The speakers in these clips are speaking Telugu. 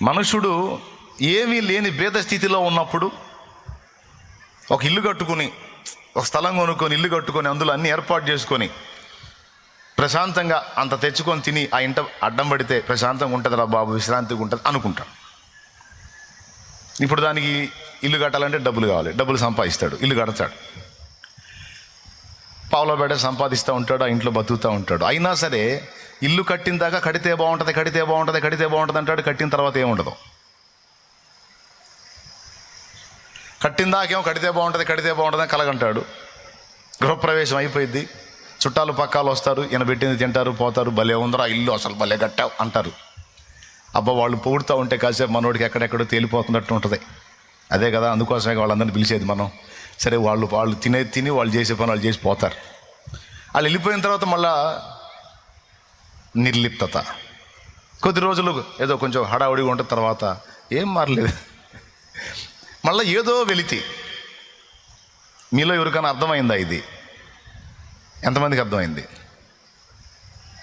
మనుషుడు ఏమీ లేని భేద స్థితిలో ఉన్నప్పుడు ఒక ఇల్లు కట్టుకుని, ఒక స్థలం కొనుక్కొని, ఇల్లు కట్టుకొని, అందులో అన్ని ఏర్పాటు చేసుకొని ప్రశాంతంగా అంత తెచ్చుకొని తిని ఆ ఇంట అడ్డం పడితే ప్రశాంతంగా ఉంటుందిరా బాబు, విశ్రాంతిగా ఉంటుంది అనుకుంటాడు. ఇప్పుడు దానికి ఇల్లు కట్టాలంటే డబ్బులు కావాలి, డబ్బులు సంపాదిస్తాడు, ఇల్లు కడతాడు, పావులో బెడ సంపాదిస్తూ ఉంటాడు, ఆ ఇంట్లో బతుకుతూ ఉంటాడు. అయినా సరే ఇల్లు కట్టిన దాకా కడితే బాగుంటుంది, కడితే బాగుంటుంది, కడితే బాగుంటుంది అంటాడు. కట్టిన తర్వాత ఏముండదు. కట్టిన దాకేమో కడితే బాగుంటుంది, కడితే బాగుంటుంది అని కలగంటాడు. గృహప్రవేశం అయిపోయింది, చుట్టాలు పక్కాలు వస్తారు, ఈయన పెట్టింది తింటారు, పోతారు. భలే ఉందరా ఇల్లు, అసలు భలే కట్టావు అంటారు. అబ్బా వాళ్ళు పొగుడుతూ ఉంటే కాసేపు మనోడికి ఎక్కడెక్కడో తేలిపోతున్నట్టు ఉంటుంది. అదే కదా, అందుకోసమే వాళ్ళందరినీ పిలిచేది మనం. సరే వాళ్ళు తిని వాళ్ళు చేసే పని వాళ్ళు చేసి పోతారు. వాళ్ళు వెళ్ళిపోయిన తర్వాత మళ్ళా నిర్లిప్తత, కొద్ది రోజులు ఏదో కొంచెం హడావుడిగా ఉంటుంది. తర్వాత ఏం మారలేదు, మళ్ళీ ఏదో వెలితి. మీలో ఎవరికైనా అర్థమైందా ఇది? ఎంతమందికి అర్థమైంది?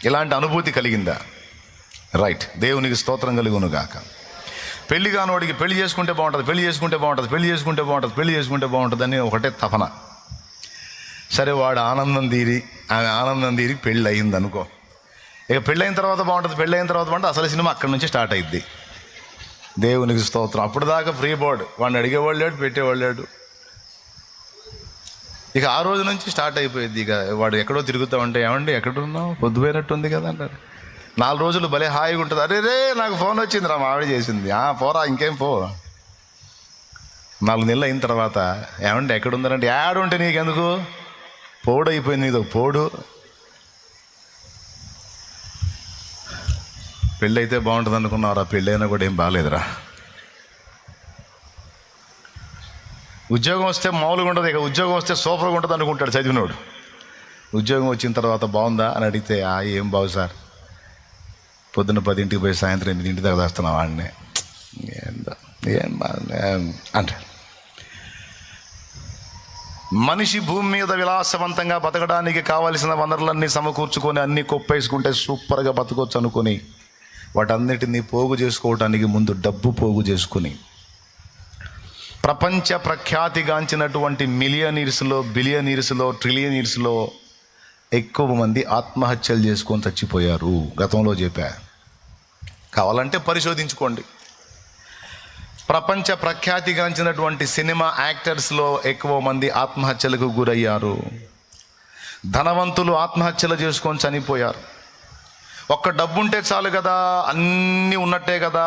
ఇలాంటి అనుభూతి కలిగిందా? రైట్, దేవునికి స్తోత్రం కలుగును గాక. పెళ్లి కానివాడికి పెళ్లి చేసుకుంటే బాగుంటుంది, పెళ్లి చేసుకుంటే బాగుంటుంది, పెళ్లి చేసుకుంటే బాగుంటుంది, పెళ్లి చేసుకుంటే బాగుంటుంది అని ఒకటే తపన. సరే వాడు ఆనందం తీరి పెళ్ళి అయింది అనుకో. ఇక పెళ్ళైన తర్వాత బాగుంటుంది, పెళ్ళైన తర్వాత బాగుంటుంది. అసలు సినిమా అక్కడి నుంచి స్టార్ట్ అయింది. దేవునికి స్తోత్రం. అప్పుడు దాకా ఫ్రీ బోర్డ్, వాడిని అడిగేవాళ్ళు లేడు, పెట్టేవాళ్ళు లేడు. ఇక ఆ రోజు నుంచి స్టార్ట్ అయిపోయింది. ఇక వాడు ఎక్కడో తిరుగుతా ఉంటే, ఏమండి ఎక్కడున్నావు, పొద్దుపోయినట్టుంది కదా అంటారు. 4 రోజులు భలే హాయిగా ఉంటుంది. అరే రే నాకు ఫోన్ వచ్చింది రా, మా ఆవిడ చేసింది. పోరా ఇంకేం పో. 4 నెలలు అయిన తర్వాత ఏమండి ఎక్కడుందంటే, యాడుంటే నీకెందుకు, పోడు అయిపోయింది నీది పోడు. పెళ్ళి అయితే బాగుంటుంది అనుకున్నారా, పెళ్ళి అయినా కూడా ఏం బాగాలేదురా. ఉద్యోగం వస్తే మామూలుగా ఉంటుంది, ఇక ఉద్యోగం వస్తే సూపర్గా ఉంటుంది అనుకుంటాడు చదివినోడు. ఉద్యోగం వచ్చిన తర్వాత బాగుందా అని అడిగితే, ఏం బాగు సార్, పొద్దున్న 10ంటికి పోయి సాయంత్రం 8 దాకా చేస్తున్నాం వాడిని, ఏం అంటే. మనిషి భూమి మీద విలాసవంతంగా బతకడానికి కావలసిన వనరులన్నీ సమకూర్చుకొని అన్నీ కొప్పేసుకుంటే సూపర్గా బతకొచ్చు అనుకొని వాటన్నిటినీ పోగు చేసుకోవటానికి ముందు డబ్బు పోగు చేసుకుని ప్రపంచ ప్రఖ్యాతిగాంచినటువంటి మిలియనీర్స్లో, బిలియనీర్స్లో, ట్రిలియనీర్స్లో ఎక్కువ మంది ఆత్మహత్యలు చేసుకొని చచ్చిపోయారు. గతంలో చెప్పా, కావాలంటే పరిశోధించుకోండి. ప్రపంచ ప్రఖ్యాతిగాంచినటువంటి సినిమా యాక్టర్స్లో ఎక్కువ మంది ఆత్మహత్యలకు గురయ్యారు. ధనవంతులు ఆత్మహత్యలు చేసుకొని చనిపోయారు. ఒక్క డబ్బు ఉంటే చాలు కదా, అన్నీ ఉన్నట్టే కదా,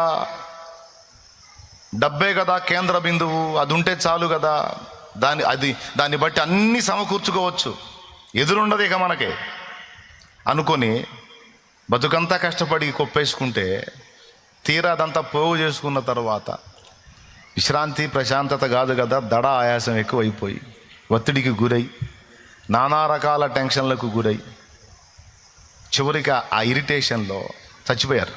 డబ్బే కదా కేంద్ర బిందువు, అది ఉంటే చాలు కదా, దాన్ని బట్టి అన్నీ సమకూర్చుకోవచ్చు, ఎదురుండదు ఇక మనకి అనుకొని బతుకంతా కష్టపడి కొప్పేసుకుంటే తీరా అదంతా పోగు చేసుకున్న తర్వాత విశ్రాంతి ప్రశాంతత కాదు కదా, దడ ఆయాసం ఎక్కువైపోయి ఒత్తిడికి గురై నానా రకాల టెన్షన్లకు గురై చివరికి ఆ ఇరిటేషన్లో చచ్చిపోయారు.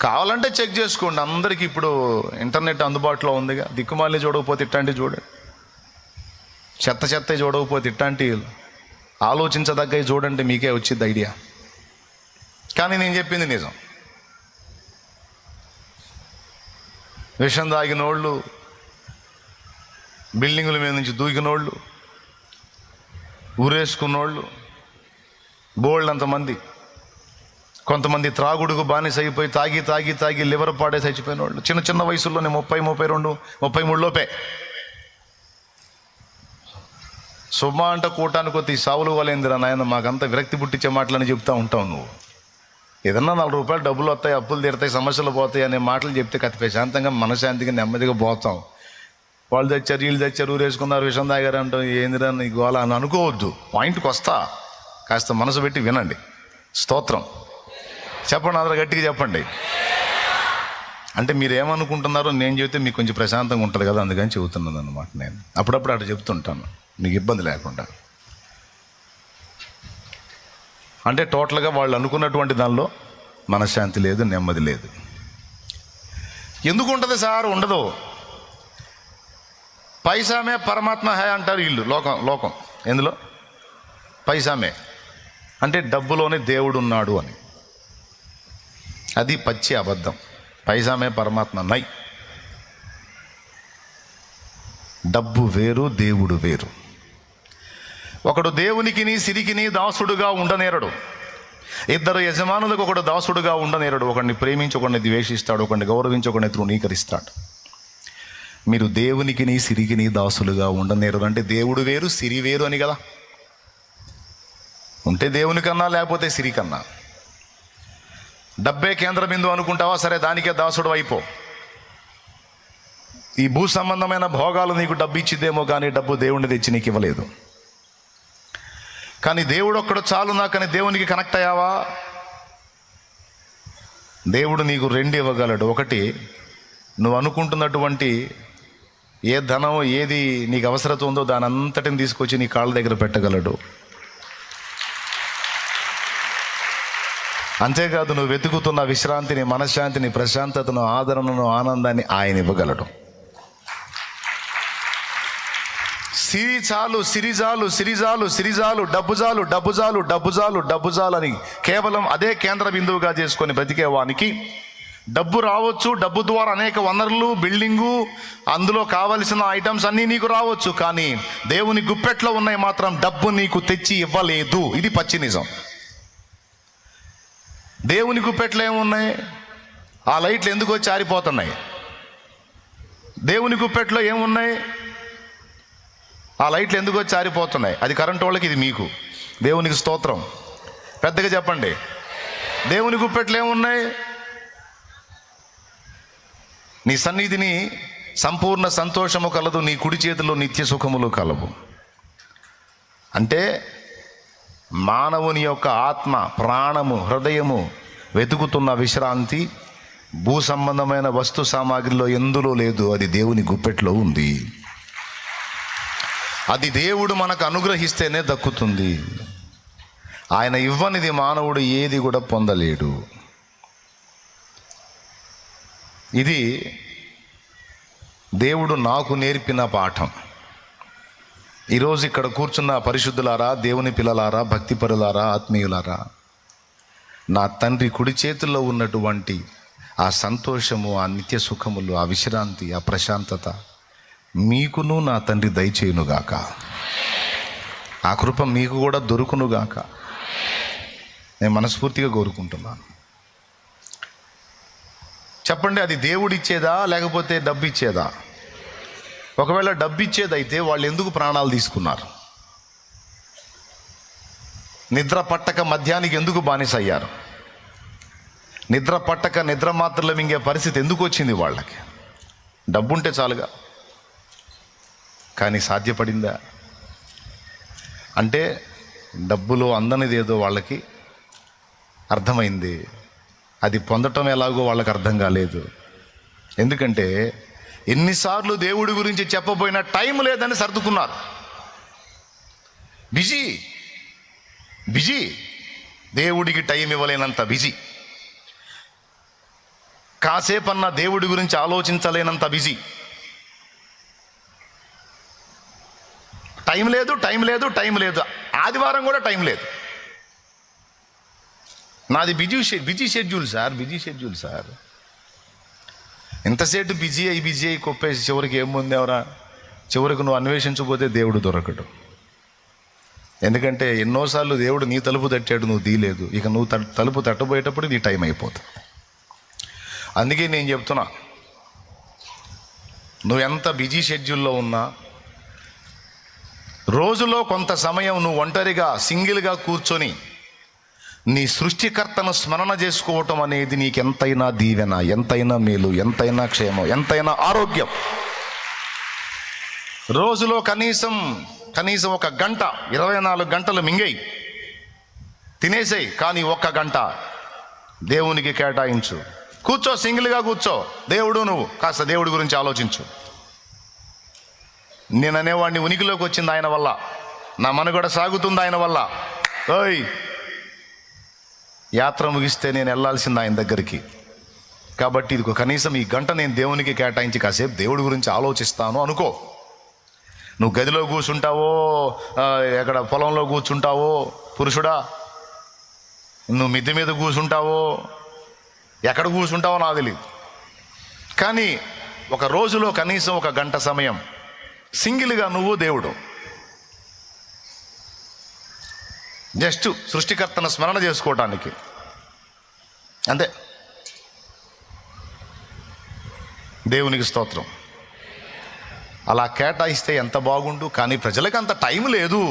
కావాలంటే చెక్ చేసుకోండి, అందరికీ ఇప్పుడు ఇంటర్నెట్ అందుబాటులో ఉందిగా. దిక్కుమాలి చూడకపోతే ఇట్లాంటివి చూడండి, చెత్త చూడకపోతే ఇట్లాంటివి ఆలోచించదగ్గవి చూడండి, మీకే వచ్చింది ఐడియా. కానీ నేను చెప్పింది నిజం. విషం తాగినోళ్ళు, బిల్డింగుల మీద నుంచి దూకినోళ్ళు, ఊరేసుకున్నోళ్ళు బోల్డంతమంది. కొంతమంది త్రాగుడుకు బానిస అయిపోయి తాగి లివర్ పాడే చచ్చిపోయిన వాళ్ళు చిన్న వయసుల్లోనే 30, 32, 33 లోపే. సుమా అంట కూటానికి కొద్ది సావులు వాళ్ళేందిరా నాయన, మాకంతా విరక్తి పుట్టించే మాటలని చెప్తా ఉంటావు నువ్వు. ఏదన్నా 4 రూపాయలు డబ్బులు వస్తాయి, అప్పులు తీరుతాయి, సమస్యలు పోతాయి అనే మాటలు చెప్తే కత్తి ప్రశాంతంగా మనశాంతిగా నెమ్మదిగా పోతాం. వాళ్ళు తెచ్చారు, వీళ్ళు తెచ్చారు, ఊరేసుకున్నారు, విషం తాగారు అంటాం, ఏందిరా నీ గోళ అని అనుకోవద్దు. పాయింట్కి వస్తా, కాస్త మనసు పెట్టి వినండి. స్తోత్రం చెప్పండి, అందరూ గట్టిగా చెప్పండి. అంటే మీరు ఏమనుకుంటున్నారో నేను చెబితే మీకు కొంచెం ప్రశాంతంగా ఉంటుంది కదా, అందుకని చెబుతున్నాను అన్నమాట. నేను అప్పుడప్పుడు అటు చెప్తుంటాను మీకు ఇబ్బంది లేకుండా. అంటే టోటల్గా వాళ్ళు అనుకున్నటువంటి దానిలో మనశ్శాంతి లేదు, నెమ్మది లేదు. ఎందుకు ఉంటుంది సార్? ఉండదు. పైసామే పరమాత్మ హై అంటారు వీళ్ళు. లోకం ఎందులో? పైసామే అంటే డబ్బులోనే దేవుడు ఉన్నాడు అని. అది పచ్చి అబద్ధం. పైసామే పరమాత్మ నై. డబ్బు వేరు, దేవుడు వేరు. ఒకడు దేవునికిని సిరికిని దాసుడుగా ఉండనేరడు. ఇద్దరు యజమానులకు ఒకడు దాసుడుగా ఉండనేరడు. ఒకడిని ప్రేమించి ఒకడిని ద్వేషిస్తాడు, ఒకడిని గౌరవించి ఒకడిని తృణీకరిస్తాడు. మీరు దేవునికిని సిరికిని దాసులుగా ఉండనేరడు అంటే దేవుడు వేరు, సిరి వేరు అని కదా. ఉంటే దేవుని కన్నా, లేకపోతే సిరి కన్నా. డబ్బే కేంద్ర బిందువు అనుకుంటావా, సరే దానికే దాసుడు అయిపో. ఈ భూ సంబంధమైన భోగాలు నీకు డబ్బు ఇచ్చిద్దేమో కానీ డబ్బు దేవుణ్ణి తెచ్చి నీకు ఇవ్వలేదు. కానీ దేవుడు ఒక్కడు చాలు నాకని దేవునికి కనెక్ట్ అయ్యావా? దేవుడు నీకు రెండు ఇవ్వగలడు. ఒకటి, నువ్వు అనుకుంటున్నటువంటి ఏ ధనం ఏది నీకు అవసరత ఉందో దాని అంతటిని తీసుకొచ్చి నీ కాళ్ళ దగ్గర పెట్టగలడు. అంతేకాదు, నువ్వు వెతుకుతున్న విశ్రాంతిని, మనశ్శాంతిని, ప్రశాంతతను, ఆదరణను, ఆనందాన్ని ఆయన ఇవ్వగలడు. సిరి చాలు, సిరి చాలు, సిరి చాలు, సిరి చాలు, డబ్బు చాలు, డబ్బు చాలు, డబ్బు చాలు, డబ్బు చాలు అని కేవలం అదే కేంద్ర బిందువుగా చేసుకొని బ్రతికేవానికి డబ్బు రావచ్చు. డబ్బు ద్వారా అనేక వనరులు, బిల్డింగు, అందులో కావలసిన ఐటమ్స్ అన్నీ నీకు రావచ్చు. కానీ దేవుని గుప్పెట్లో ఉన్నాయి మాత్రం డబ్బు నీకు తెచ్చి ఇవ్వలేదు. ఇది పచ్చి నిజం. దేవుని గుప్పెట్లో ఏమున్నాయి? ఆ లైట్లు ఎందుకు వచ్చి ఆరిపోతున్నాయి? దేవుని గుప్పెట్లో ఏమున్నాయి? ఆ లైట్లు ఎందుకు వచ్చి ఆరిపోతున్నాయి? అది కరెంటు వాళ్ళకి, ఇది మీకు. దేవునికి స్తోత్రం. పెద్దగా చెప్పండి. దేవుని గుప్పెట్లు ఏమున్నాయి? నీ సన్నిధిని సంపూర్ణ సంతోషము కలదు, నీ కుడి చేతిలో నిత్య సుఖములు కలవు. అంటే మానవుని యొక్క ఆత్మ, ప్రాణము, హృదయము వెతుకుతున్న విశ్రాంతి భూ సంబంధమైన వస్తు సామాగ్రిలో ఎందులో లేదు. అది దేవుని గుప్పెట్లో ఉంది. అది దేవుడు మనకు అనుగ్రహిస్తేనే దక్కుతుంది. ఆయన ఇవ్వనిది మానవుడు ఏది కూడా పొందలేడు. ఇది దేవుడు నాకు నేర్పిన పాఠం. ఈరోజు ఇక్కడ కూర్చున్న పరిశుద్ధులారా, దేవుని పిల్లలారా, భక్తిపరులారా, ఆత్మీయులారా, నా తండ్రి కుడి చేతుల్లో ఉన్నటువంటి ఆ సంతోషము, ఆ నిత్య సుఖములు, ఆ విశ్రాంతి, ఆ ప్రశాంతత మీకును నా తండ్రి దయచేయునుగాక. ఆ కృప మీకు కూడా దొరుకునుగాక నేను మనస్ఫూర్తిగా కోరుకుంటున్నాను. చెప్పండి, అది దేవుడిచ్చేదా లేకపోతే డబ్బు ఇచ్చేదా? ఒకవేళ డబ్బు ఇచ్చేదైతే వాళ్ళు ఎందుకు ప్రాణాలు తీసుకున్నారు? నిద్ర పట్టక మద్యానికి ఎందుకు బానిస అయ్యారు? నిద్ర పట్టక నిద్ర మాత్రలు మింగే పరిస్థితి ఎందుకు వచ్చింది వాళ్ళకి? డబ్బుంటే చాలుగా. కానీ సాధ్యపడిందా? అంటే డబ్బులో అందనిది ఏదో వాళ్ళకి అర్థమైంది. అది పొందటం ఎలాగో వాళ్ళకి అర్థం కాలేదు. ఎందుకంటే ఎన్నిసార్లు దేవుడి గురించి చెప్పబోయినా టైం లేదని సర్దుకున్నారు. బిజీ బిజీ, దేవుడికి టైం ఇవ్వలేనంత బిజీ, కాసేపన్నా దేవుడి గురించి ఆలోచించలేనంత బిజీ. టైం లేదు, టైం లేదు, టైం లేదు. ఆదివారం కూడా టైం లేదు. నాది బిజీ షెడ్యూల్ సార్. ఎంతసేపు బిజీ అయి కొప్పేసి చివరికి ఏముంది ఎవరా? చివరికి నువ్వు అన్వేషించకపోతే దేవుడు దొరకడు. ఎందుకంటే ఎన్నోసార్లు దేవుడు నీ తలుపు తట్టాడు, నువ్వు తీయలేదు. ఇక నువ్వు తలుపు తట్టబోయేటప్పుడు నీ టైం అయిపోతుంది. అందుకే నేను చెప్తున్నా, నువ్వు ఎంత బిజీ షెడ్యూల్లో ఉన్నా రోజులో కొంత సమయం నువ్వు ఒంటరిగా, సింగిల్గా కూర్చొని నీ సృష్టికర్తను స్మరణ చేసుకోవటం అనేది నీకెంతైనా దీవెన, ఎంతైనా మేలు, ఎంతైనా క్షేమం, ఎంతైనా ఆరోగ్యం. రోజులో కనీసం ఒక గంట, 24 గంటలు మింగేయి, తినేసేయి. కానీ 1 గంట దేవునికి కేటాయించు. కూర్చో, సింగిల్గా కూర్చో. నువ్వు కాస్త దేవుడి గురించి ఆలోచించు. నేను అనేవాడిని ఉనికిలోకి వచ్చింది ఆయన వల్ల, నా మనుగడ సాగుతుంది ఆయన వల్ల. ఓయ్, యాత్ర ముగిస్తే నేను వెళ్ళాల్సింది ఆయన దగ్గరికి. కాబట్టి ఇది కనీసం ఈ గంట నేను దేవునికి కేటాయించి కాసేపు దేవుడి గురించి ఆలోచిస్తాను అనుకో. నువ్వు గదిలో కూర్చుంటావో, ఎక్కడ పొలంలో కూర్చుంటావో పురుషుడా, నువ్వు మిద్దె మీద కూర్చుంటావో, ఎక్కడ కూర్చుంటావో నాకు తెలియదు. కానీ ఒక రోజులో కనీసం 1 గంట సమయం సింగిల్గా నువ్వు దేవుడు జస్ట్ సృష్టికర్తను స్మరణ చేసుకోవటానికి అంతే. దేవునికి స్తోత్రం. అలా కేటాయిస్తే ఎంత బాగుండు. కానీ ప్రజలకు అంత టైం లేదు.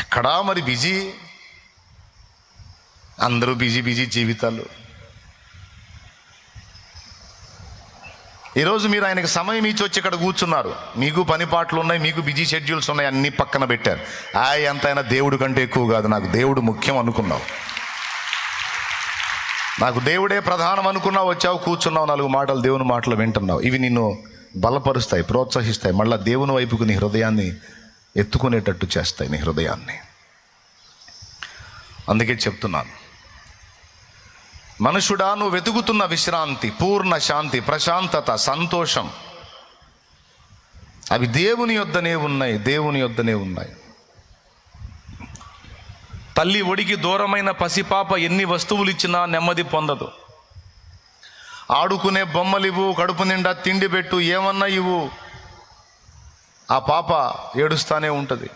ఎక్కడా మరి బిజీ, అందరూ బిజీ జీవితాలు. ఈరోజు మీరు ఆయనకి సమయం ఇచ్చి వచ్చి ఇక్కడ కూర్చున్నారు. మీకు పని పాటలు ఉన్నాయి, మీకు బిజీ షెడ్యూల్స్ ఉన్నాయి, అన్నీ పక్కన పెట్టారు. ఎంతైనా దేవుడి కంటే ఎక్కువ కాదు, నాకు దేవుడు ముఖ్యం అనుకున్నావు, నాకు దేవుడే ప్రధానం అనుకున్నావు, వచ్చావు కూర్చున్నావు, 4 మాటలు దేవుని మాటలు వింటున్నావు. ఇవి నిన్ను బలపరుస్తాయి, ప్రోత్సహిస్తాయి, మళ్ళీ దేవుని వైపుకు నీ హృదయాన్ని ఎత్తుకునేటట్టు చేస్తాయి, నీ హృదయాన్ని. అందుకే చెప్తున్నాను, మనుషుడా, నువ్వు వెతుకుతున్న విశ్రాంతి, పూర్ణ శాంతి, ప్రశాంతత, సంతోషం అవి దేవుని యొద్దనే ఉన్నాయి, దేవుని యొద్దనే ఉన్నాయి. తల్లి ఒడికి దూరమైన పసిపాప ఎన్ని వస్తువులు ఇచ్చినా నెమ్మది పొందదు. ఆడుకునే బొమ్మలు ఇవ్వు, కడుపు నిండా తిండి పెట్టు, ఏమన్నా ఇవ్వు, ఆ పాప ఏడుస్తూనే ఉంటుంది.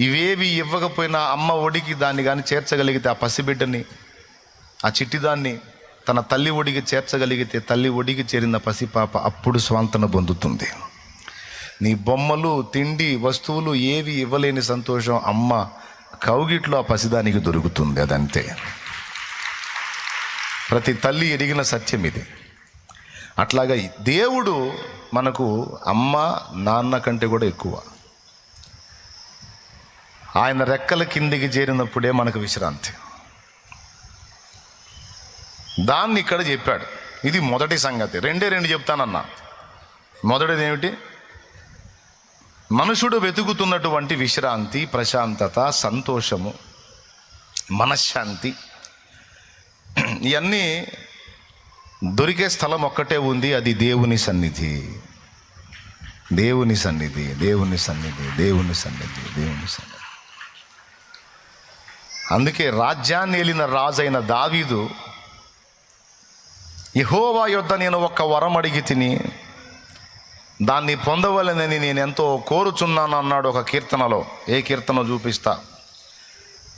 ఇవేవి ఇవ్వకపోయినా అమ్మ ఒడికి దాన్ని కానీ చేర్చగలిగితే, ఆ పసిబిడ్డని, ఆ చిట్టిదాన్ని తన తల్లి ఒడికి చేర్చగలిగితే, తల్లి ఒడికి చేరిన పసిపాప అప్పుడు స్వాంతన పొందుతుంది. నీ బొమ్మలు, తిండి, వస్తువులు ఏవి ఇవ్వలేని సంతోషం అమ్మ కౌగిట్లో ఆ పసిదానికి దొరుకుతుంది. అదంతే. ప్రతి తల్లి ఎరిగిన సత్యం ఇది. అట్లాగా దేవుడు మనకు అమ్మ నాన్న కంటే కూడా ఎక్కువ. ఆయన రెక్కల కిందికి చేరినప్పుడే మనకు విశ్రాంతి. దాన్ని ఇక్కడ చెప్పాడు. ఇది మొదటి సంగతి. 2 చెప్తానన్నా. మొదటిది ఏమిటి? మనుషుడు వెతుకుతున్నటువంటి విశ్రాంతి, ప్రశాంతత, సంతోషము, మనశ్శాంతి, ఇవన్నీ దొరికే స్థలం ఒక్కటే ఉంది, అది దేవుని సన్నిధి. దేవుని సన్నిధి, దేవుని సన్నిధి, దేవుని సన్నిధి, దేవుని సన్నిధి. అందుకే రాజ్యాన్ని ఏలిన రాజైన దావీదు, యెహోవా యొద్ద నేను 1 వరం అడిగి తిని దాన్ని పొందవలెనని నేను ఎంతో కోరుచున్నాను అన్నాడు ఒక కీర్తనలో. ఏ కీర్తన చూపిస్తా?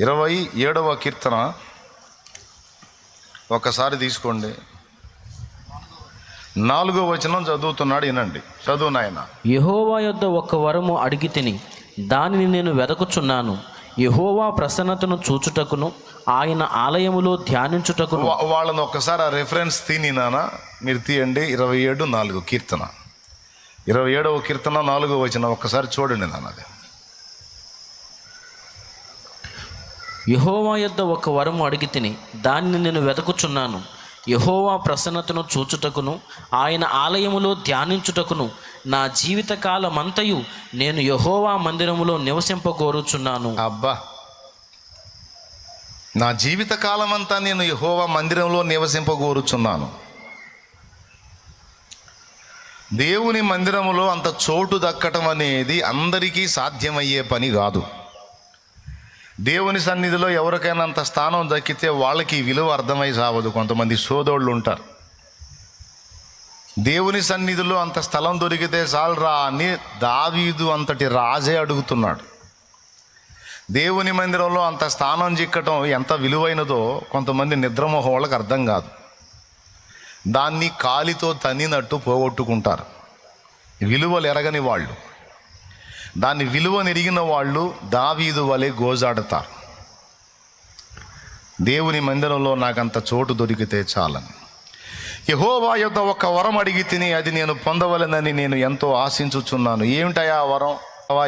27వ కీర్తన ఒకసారి తీసుకోండి. 4వ వచనం చదువుతున్నాడు, వినండి. చదువు నాయన. యెహోవా యొద్ద 1 వరము అడిగి తిని దానిని నేను వెదకుచున్నాను, యెహోవా ప్రసన్నతను చూచుటకును ఆయన ఆలయములో ధ్యానించుటకును. వాళ్ళని ఒక్కసారి ఆ రెఫరెన్స్ నానా మీరు తీయండి. 27:4 కీర్తన, 27వ కీర్తన 4వ వచనం ఒక్కసారి చూడండి నాన్నది. యెహోవా యొద్ద 1 వరము అడిగి తిని దానిని నేను వెదకుచున్నాను, యెహోవా ప్రసన్నతను చూచుటకును ఆయన ఆలయములో ధ్యానించుటకును నా జీవిత కాలమంతయు నేను యెహోవా మందిరములో నివసింపగోరుచున్నాను. అబ్బా, నా జీవిత కాలమంతా నేను యెహోవా మందిరంలో నివసింపగోరుచున్నాను. దేవుని మందిరములో అంత చోటు దక్కటం అనేది అందరికీ సాధ్యమయ్యే పని కాదు. దేవుని సన్నిధిలో ఎవరికైనా అంత స్థానం దక్కితే వాళ్ళకి విలువ అర్థమై సావదు. కొంతమంది సోదోళ్ళు ఉంటారు, దేవుని సన్నిధిలో అంత స్థలం దొరికితే చాలరా అని దావీదు అంతటి రాజే అడుగుతున్నాడు. దేవుని మందిరంలో అంత స్థానం చిక్కటం ఎంత విలువైనదో కొంతమంది నిద్రమోహం వాళ్ళకి అర్థం కాదు. దాన్ని కాలితో తన్నినట్టు పోగొట్టుకుంటారు. విలువలు ఎరగని వాళ్ళు, దాన్ని విలువనెరిగిన వాళ్ళు దావీదు వలె గోజాడతారు. దేవుని మందిరంలో నాకంత చోటు దొరికితే చాలని. యెహోవా యొద్ద 1 వరం అడిగి తిని అది నేను పొందవలెనని నేను ఎంతో ఆశించుచున్నాను. ఏమిటయా ఆ వరం?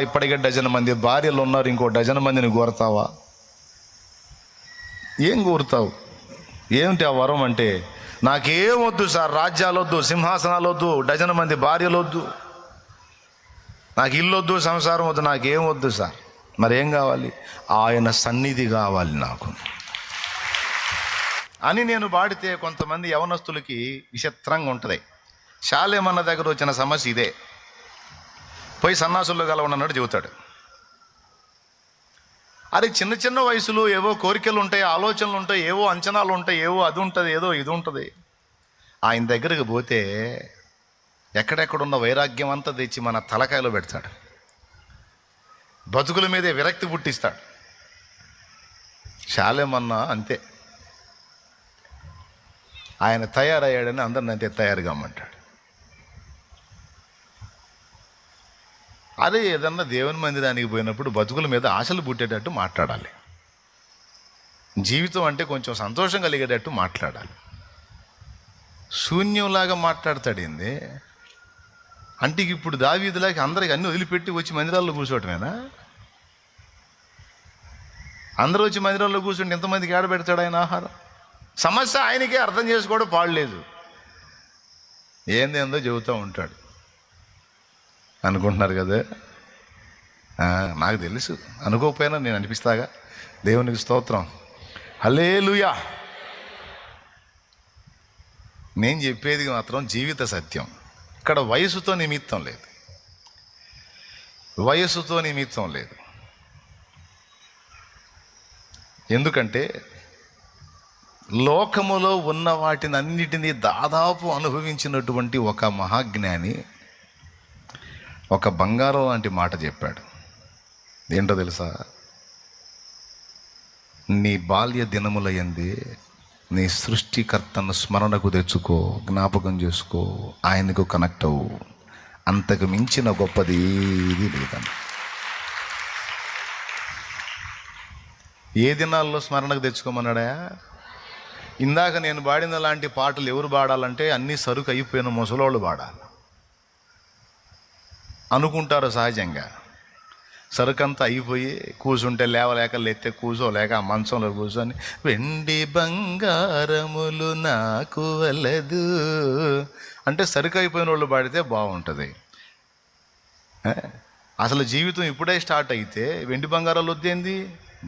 ఇప్పటికే 12 మంది భార్యలు ఉన్నారు, ఇంకో 12 మందిని కోరతావా? ఏం కోరుతావు? ఏమిటి ఆ వరం అంటే, నాకేం వద్దు సార్, రాజ్యాలు వద్దు, సింహాసనాలు వద్దు, 12 మంది భార్యలు వద్దు, నాకు ఇల్లు వద్దు, సంసారం వద్దు, నాకేం వద్దు సార్. మరేం కావాలి? ఆయన సన్నిధి కావాలి నాకు అని నేను పాడితే కొంతమంది యవనస్తులకి విచిత్రంగా ఉంటుంది. శాలేమన్న దగ్గర వచ్చిన సమస్య ఇదే. పోయి సన్నాసుల్లో కలవన్నట్టు చెబుతాడు. అరే చిన్న చిన్న వయసులో ఏవో కోరికలు ఉంటాయి, ఆలోచనలు ఉంటాయి, ఏవో అంచనాలు ఉంటాయి, ఏవో అది ఉంటుంది, ఏదో ఇది ఉంటుంది. ఆయన దగ్గరికి పోతే ఎక్కడెక్కడున్న వైరాగ్యం అంతా తెచ్చి మన తలకాయలో పెడతాడు. బతుకుల మీదే విరక్తి పుట్టిస్తాడు. శాలేమన్నా అంతే, ఆయన తయారయ్యాడని అందరిని అంతే తయారుగా అమ్మంటాడు. అదే ఏదన్నా దేవుని మందిరానికి పోయినప్పుడు బతుకుల మీద ఆశలు పుట్టేటట్టు మాట్లాడాలి. జీవితం అంటే కొంచెం సంతోషం కలిగేటట్టు మాట్లాడాలి. శూన్యంలాగా మాట్లాడతాడింది అంటే ఇప్పుడు దావీదులాగా అందరికి అన్ని వదిలిపెట్టి వచ్చి మందిరాల్లో కూర్చోవటమేనా? అందరూ వచ్చి మందిరాల్లో కూర్చుంటే ఎంతమందికి ఏడబెడతాడు ఆయన ఆహారం? సమస్య ఆయనకే అర్థం చేసుకోవడం పాడలేదు. ఏందేందో చెబుతూ ఉంటాడు అనుకుంటున్నారు కదా. నాకు తెలుసు, అనుకోకపోయినా నేను అనిపిస్తాగా. దేవునికి స్తోత్రం, హల్లెలూయా. నేను చెప్పేది మాత్రం జీవిత సత్యం. ఇక్కడ వయసుతో నిమిత్తం లేదు, వయసుతో నిమిత్తం లేదు. ఎందుకంటే లోకములో ఉన్న వాటిని అన్నిటినీ దాదాపు అనుభవించినటువంటి ఒక మహాజ్ఞాని ఒక బంగారం లాంటి మాట చెప్పాడు. ఏంటో తెలుసా? నీ బాల్య దినములయందే నీ సృష్టికర్తను స్మరణకు తెచ్చుకో, జ్ఞాపకం చేసుకో, ఆయనకు కనెక్ట్ అవ్వు, అంతకు మించిన గొప్పది ఏది లేదని. ఏ దినాల్లో స్మరణకు తెచ్చుకోమన్నాడా? ఇందాక నేను పాడిన లాంటి పాటలు ఎవరు పాడాలంటే అన్నీ సరుకు అయిపోయిన ముసలోళ్ళు పాడాలి అనుకుంటారు సహజంగా. సరుకంతా అయిపోయి కూర్చుంటే లేవలేక, లేస్తే కూర్చోలేక ఆ మంచంలో కూర్చొని వెండి బంగారములు నాకు వలదు అంటే సరుకు అయిపోయిన వాళ్ళు పాడితే బాగుంటుంది. అసలు జీవితం ఇప్పుడే స్టార్ట్ అయితే వెండి బంగారాలు వద్దేంది?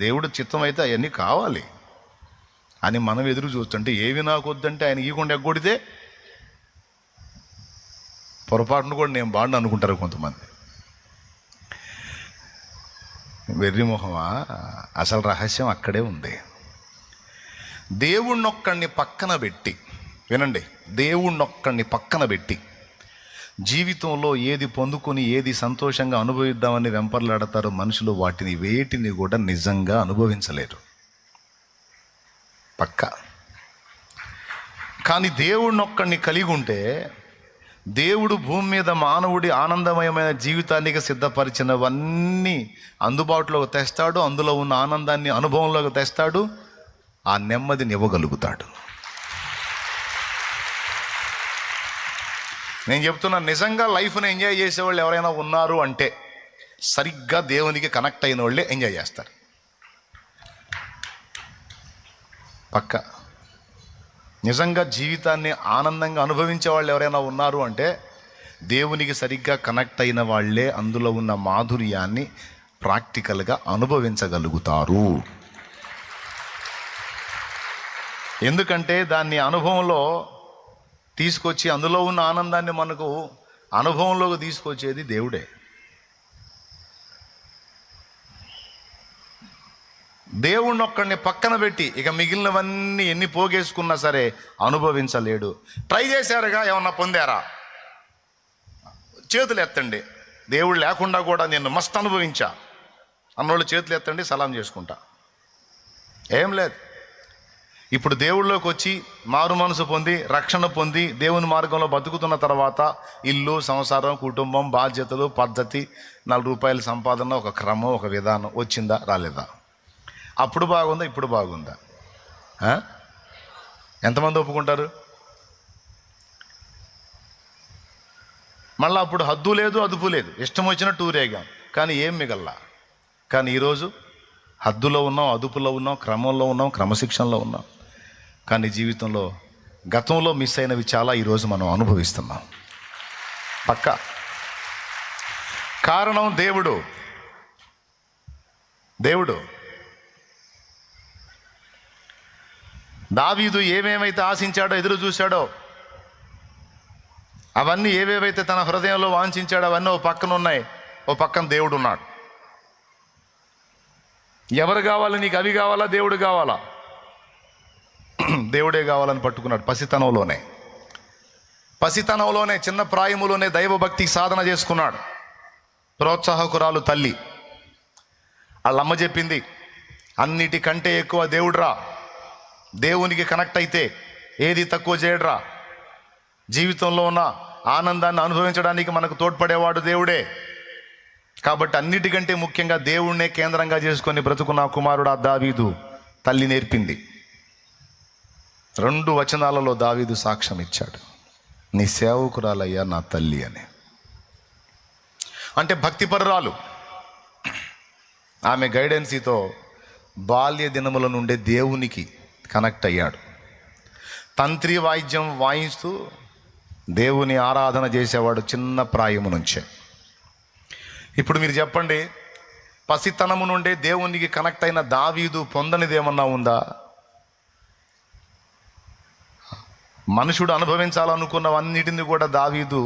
దేవుడు చిత్తం అయితే అవన్నీ కావాలి అని మనం ఎదురు చూస్తుంటే ఏవి నాకు వద్దంటే ఆయన ఈకుండా ఎగ్గొడితే పొరపాటును కూడా నేను బాండు అనుకుంటారు కొంతమంది. వెర్రిమొహమా? అసలు రహస్యం అక్కడే ఉంది. దేవుణ్ణొక్కడిని పక్కన పెట్టి, వినండి, దేవుణ్ణొక్కడిని పక్కన పెట్టి జీవితంలో ఏది పొందుకొని ఏది సంతోషంగా అనుభవిద్దామని వెంపర్లాడతారో మనుషులు, వాటిని వేటిని కూడా నిజంగా అనుభవించలేరు పక్క. కానీ దేవుణ్ణొక్కడిని కలిగి ఉంటే దేవుడు భూమి మీద మానవుడి ఆనందమయమైన జీవితానికి సిద్ధపరిచినవన్నీ అందుబాటులోకి తెస్తాడు. అందులో ఉన్న ఆనందాన్ని అనుభవంలోకి తెస్తాడు. ఆ నెమ్మదిని ఇవ్వగలుగుతాడు. నేను చెప్తున్నా, నిజంగా లైఫ్ని ఎంజాయ్ చేసేవాళ్ళు ఎవరైనా ఉన్నారు అంటే సరిగ్గా దేవునికి కనెక్ట్ అయిన వాళ్ళే ఎంజాయ్ చేస్తారు పక్క. నిజంగా జీవితాన్ని ఆనందంగా అనుభవించే వాళ్ళు ఎవరైనా ఉన్నారు అంటే దేవునికి సరిగ్గా కనెక్ట్ అయిన వాళ్ళే అందులో ఉన్న మాధుర్యాన్ని ప్రాక్టికల్గా అనుభవించగలుగుతారు. ఎందుకంటే దాన్ని అనుభవంలో తీసుకొచ్చి అందులో ఉన్న ఆనందాన్ని మనకు అనుభవంలోకి తీసుకొచ్చేది దేవుడే. దేవుణ్ణి ఒక్కడిని పక్కన పెట్టి ఇక మిగిలినవన్నీ ఎన్ని పోగేసుకున్నా సరే అనుభవించలేడు. ట్రై చేశారుగా, ఏమన్నా పొందారా? చేతులు ఎత్తండి. దేవుడు లేకుండా కూడా నేను మస్తు అనుభవించా అన్నోళ్ళు చేతులు ఎత్తండి, సలాం చేసుకుంటా. ఏం లేదు. ఇప్పుడు దేవుళ్ళలోకి వచ్చి మారు మనసు పొంది రక్షణ పొంది దేవుని మార్గంలో బతుకుతున్న తర్వాత ఇల్లు, సంసారం, కుటుంబం, బాధ్యతలు, పద్ధతి, 4 రూపాయల సంపాదన, ఒక క్రమం, ఒక విధానం వచ్చిందా రాలేదా? అప్పుడు బాగుందా, ఇప్పుడు బాగుందా? ఎంతమంది ఒప్పుకుంటారు? మళ్ళీ అప్పుడు హద్దు లేదు, అదుపు లేదు, ఇష్టం వచ్చిన టూరేగాం, కానీ ఏం మిగల్లా. కానీ ఈరోజు హద్దులో ఉన్నాం, అదుపులో ఉన్నాం, క్రమంలో ఉన్నాం, క్రమశిక్షణలో ఉన్నాం. కానీ జీవితంలో గతంలో మిస్ అయినవి చాలా ఈరోజు మనం అనుభవిస్తున్నాం పక్క. కారణం దేవుడు. దావీదు ఏమేమైతే ఆశించాడో, ఎదురు చూశాడో, అవన్నీ ఏవేవైతే తన హృదయంలో వాంఛించాడో అవన్నీ ఓ పక్కన ఉన్నాయి, ఓ పక్కన దేవుడు ఉన్నాడు. ఎవరు కావాలి నీకు? అవి కావాలా, దేవుడు కావాలా? దేవుడే కావాలని పట్టుకున్నాడు పసితనంలోనే చిన్న ప్రాయములోనే దైవభక్తి సాధన చేసుకున్నాడు. ప్రోత్సాహకురాలు తల్లి, వాళ్ళమ్మ చెప్పింది, అన్నిటికంటే ఎక్కువ దేవుడురా, దేవునికి కనెక్ట్ అయితే ఏది తక్కువ చేయడురా, జీవితంలో ఉన్న ఆనందాన్ని అనుభవించడానికి మనకు తోడ్పడేవాడు దేవుడే, కాబట్టి అన్నిటికంటే ముఖ్యంగా దేవుణ్ణే కేంద్రంగా చేసుకొని బ్రతుకున్న కుమారుడు దావీదు తల్లి నేర్పింది. 2 వచనాలలో దావీదు సాక్ష్యం ఇచ్చాడు, నీ సేవకురాలయ్యా నా తల్లి అని. అంటే భక్తిపరురాలు. ఆమె గైడెన్సీతో బాల్య దినముల నుండే దేవునికి కనెక్ట్ అయ్యాడు. తంత్రి వాయిద్యం వాయిస్తూ దేవుని ఆరాధన చేసేవాడు చిన్న ప్రాయము నుంచే. ఇప్పుడు మీరు చెప్పండి, పసితనము నుండే దేవునికి కనెక్ట్ అయిన దావీదు పొందనిది ఏమన్నా ఉందా? మనుషుడు అనుభవించాలనుకున్నవన్నిటిని కూడా దావీదు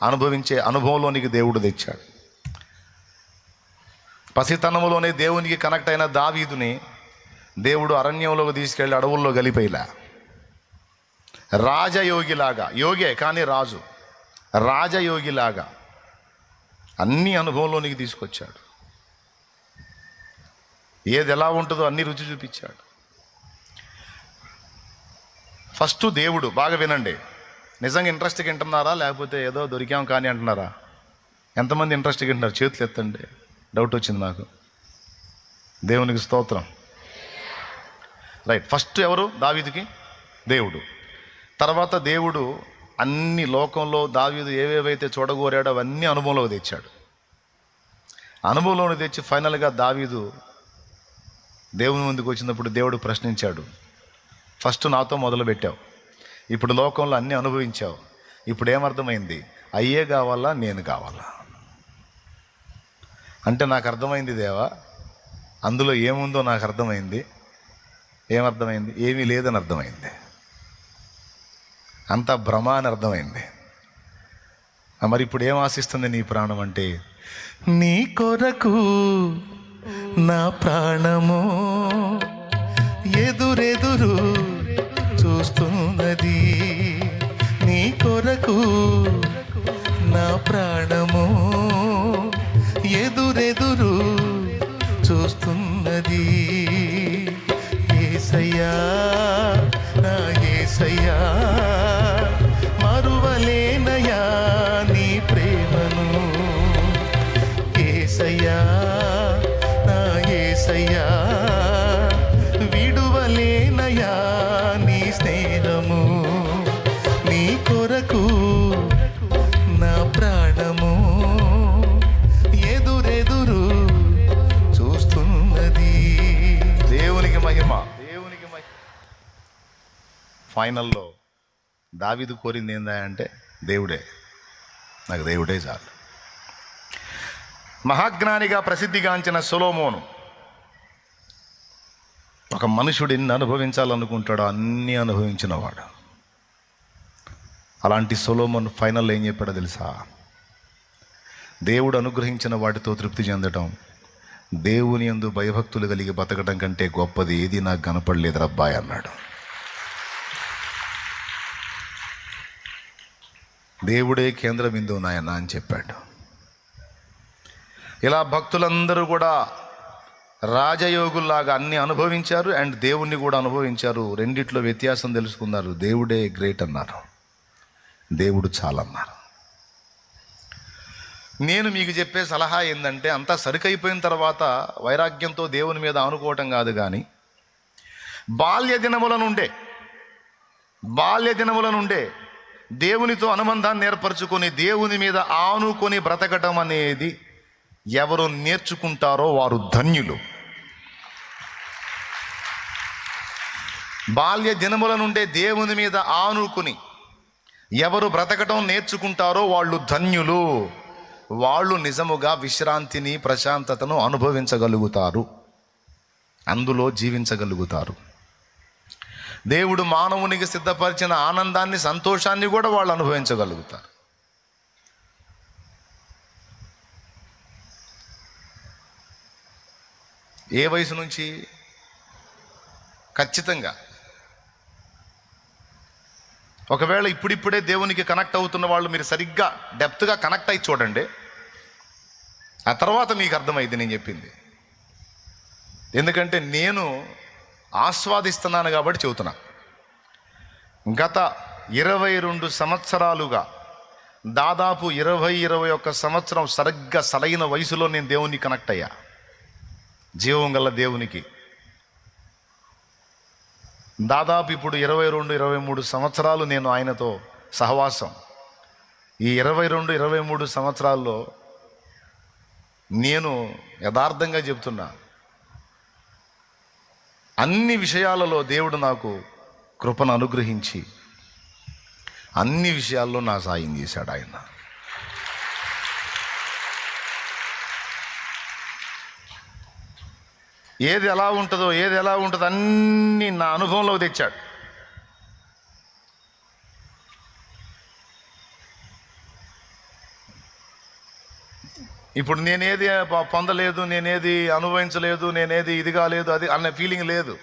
అనుభవించే అనుభవంలోనికి దేవుడు తెచ్చాడు. పసితనములోనే దేవునికి కనెక్ట్ అయిన దావీదుని దేవుడు అరణ్యంలోకి తీసుకెళ్ళి అడవుల్లో గలిపేలా, రాజయోగిలాగా, యోగే కానీ రాజు, రాజయోగిలాగా అన్ని అనుభవంలోనికి తీసుకొచ్చాడు. ఏది ఎలా ఉంటుందో అన్ని రుచి చూపించాడు. ఫస్ట్ దేవుడు, బాగా వినండి, నిజంగా ఇంట్రెస్ట్గా వింటున్నారా లేకపోతే ఏదో దొరికాం కానీ అంటున్నారా? ఎంతమంది ఇంట్రెస్ట్గా వింటున్నారు? చేతులు ఎత్తండి. డౌట్ వచ్చింది నాకు. దేవునికి స్తోత్రం. రైట్. ఫస్ట్ ఎవరు? దావీదుకి దేవుడు. తర్వాత దేవుడు అన్ని లోకంలో దావీదు ఏవేవైతే చూడగోరాడో అవన్నీ అనుభవంలోకి తెచ్చాడు. అనుభవంలోకి తెచ్చి ఫైనల్గా దావీదు దేవుని ముందుకు వచ్చినప్పుడు దేవుడు ప్రశ్నించాడు, ఫస్ట్ నాతో మొదలుపెట్టావు, ఇప్పుడు లోకంలో అన్నీ అనుభవించావు, ఇప్పుడు ఏమర్థమైంది? అయ్యే కావాలా నేను కావాలా? అంటే నాకు అర్థమైంది దేవా, అందులో ఏముందో నాకు అర్థమైంది. ఏమర్థమైంది? ఏమీ లేదని అర్థమైంది. అంతా భ్రమ అని అర్థమైంది. మరి ఇప్పుడు ఏం ఆశిస్తుంది నీ ప్రాణం అంటే, నీ కొరకు నా ప్రాణము ఎదురెదురు చూస్తున్నది, నీ కొరకు నా ప్రాణము ఎదురెదురు చూస్తున్నది. యేసయ్యా నా యేసయ్యా, మరువలేనయా నీ ప్రేమను. యేసయ్యా నా యేసయ్యా, విడువలేనయా నీ స్నేహము. నీ కొరకు నా ప్రాణము ఎదురెదురు చూస్తున్నది. దేవునికి మహిమ. ఫైనల్లో దావీదు కోరింది ఏందా అంటే, దేవుడే, నాకు దేవుడే చాలు. మహాజ్ఞానిగా ప్రసిద్ధిగాంచిన సొలొమోను, ఒక మనుషుడు ఎన్ని అనుభవించాలనుకుంటాడో అన్నీ అనుభవించినవాడు. అలాంటి సొలొమోను ఫైనల్లో ఏం చెప్పాడో తెలుసా? దేవుడు అనుగ్రహించిన వాటితో తృప్తి చెందటం, దేవుని యందు భయభక్తులు కలిగి బతకడం కంటే గొప్పది ఏది నాకు కనపడలేదు రబ్బాయి అన్నాడు. దేవుడే కేంద్ర బిందువు నాయన అని చెప్పాడు. ఇలా భక్తులందరూ కూడా రాజయోగుల్లాగా అన్ని అనుభవించారు అండ్ దేవుణ్ణి కూడా అనుభవించారు. రెండిట్లో వ్యత్యాసం తెలుసుకున్నారు. దేవుడే గ్రేట్ అన్నారు, దేవుడు చాలన్నారు. నేను మీకు చెప్పే సలహా ఏంటంటే, అంతా సరికైపోయిన తర్వాత వైరాగ్యంతో దేవుని మీద ఆనుకోవటం కాదు, కానీ బాల్య దినముల నుండే దేవునితో అనుబంధాన్ని ఏర్పరచుకొని దేవుని మీద ఆనుకొని బ్రతకటం అనేది ఎవరు నేర్చుకుంటారో వారు ధన్యులు. బాల్య దినముల నుండే దేవుని మీద ఆనుకుని ఎవరు బ్రతకటం నేర్చుకుంటారో వాళ్ళు ధన్యులు. వాళ్ళు నిజముగా విశ్రాంతిని, ప్రశాంతతను అనుభవించగలుగుతారు, అందులో జీవించగలుగుతారు. దేవుడు మానవునికి సిద్ధపరిచిన ఆనందాన్ని, సంతోషాన్ని కూడా వాళ్ళు అనుభవించగలుగుతారు. ఏ వయసు నుంచి? ఖచ్చితంగా. ఒకవేళ ఇప్పుడిప్పుడే దేవునికి కనెక్ట్ అవుతున్న వాళ్ళు మీరు సరిగ్గా డెప్త్గా కనెక్ట్ అయ్యి చూడండి, ఆ తర్వాత మీకు అర్థమైంది నేను చెప్పింది. ఎందుకంటే నేను ఆస్వాదిస్తున్నాను కాబట్టి చెబుతున్నా. గత 22 సంవత్సరాలుగా దాదాపు 20-21 సంవత్సరం సరిగ్గా సరైన వయసులో నేను దేవునికి కనెక్ట్ అయ్యా, జీవం గల దేవునికి. దాదాపు ఇప్పుడు 22-23 సంవత్సరాలు నేను ఆయనతో సహవాసం. ఈ 22-23 సంవత్సరాల్లో నేను యథార్థంగా చెప్తున్నా, అన్ని విషయాలలో దేవుడు నాకు కృపను అనుగ్రహించి అన్ని విషయాల్లో నా సాయం చేశాడు ఆయన. ఏది ఎలా ఉంటుందో అన్నీ నా అనుభవంలో తెచ్చాడు. ఇప్పుడు నేనేది పొందలేదు, నేనేది అనుభవించలేదు, నేనేది ఇది కాలేదు అది అన్న ఫీలింగ్ లేదు.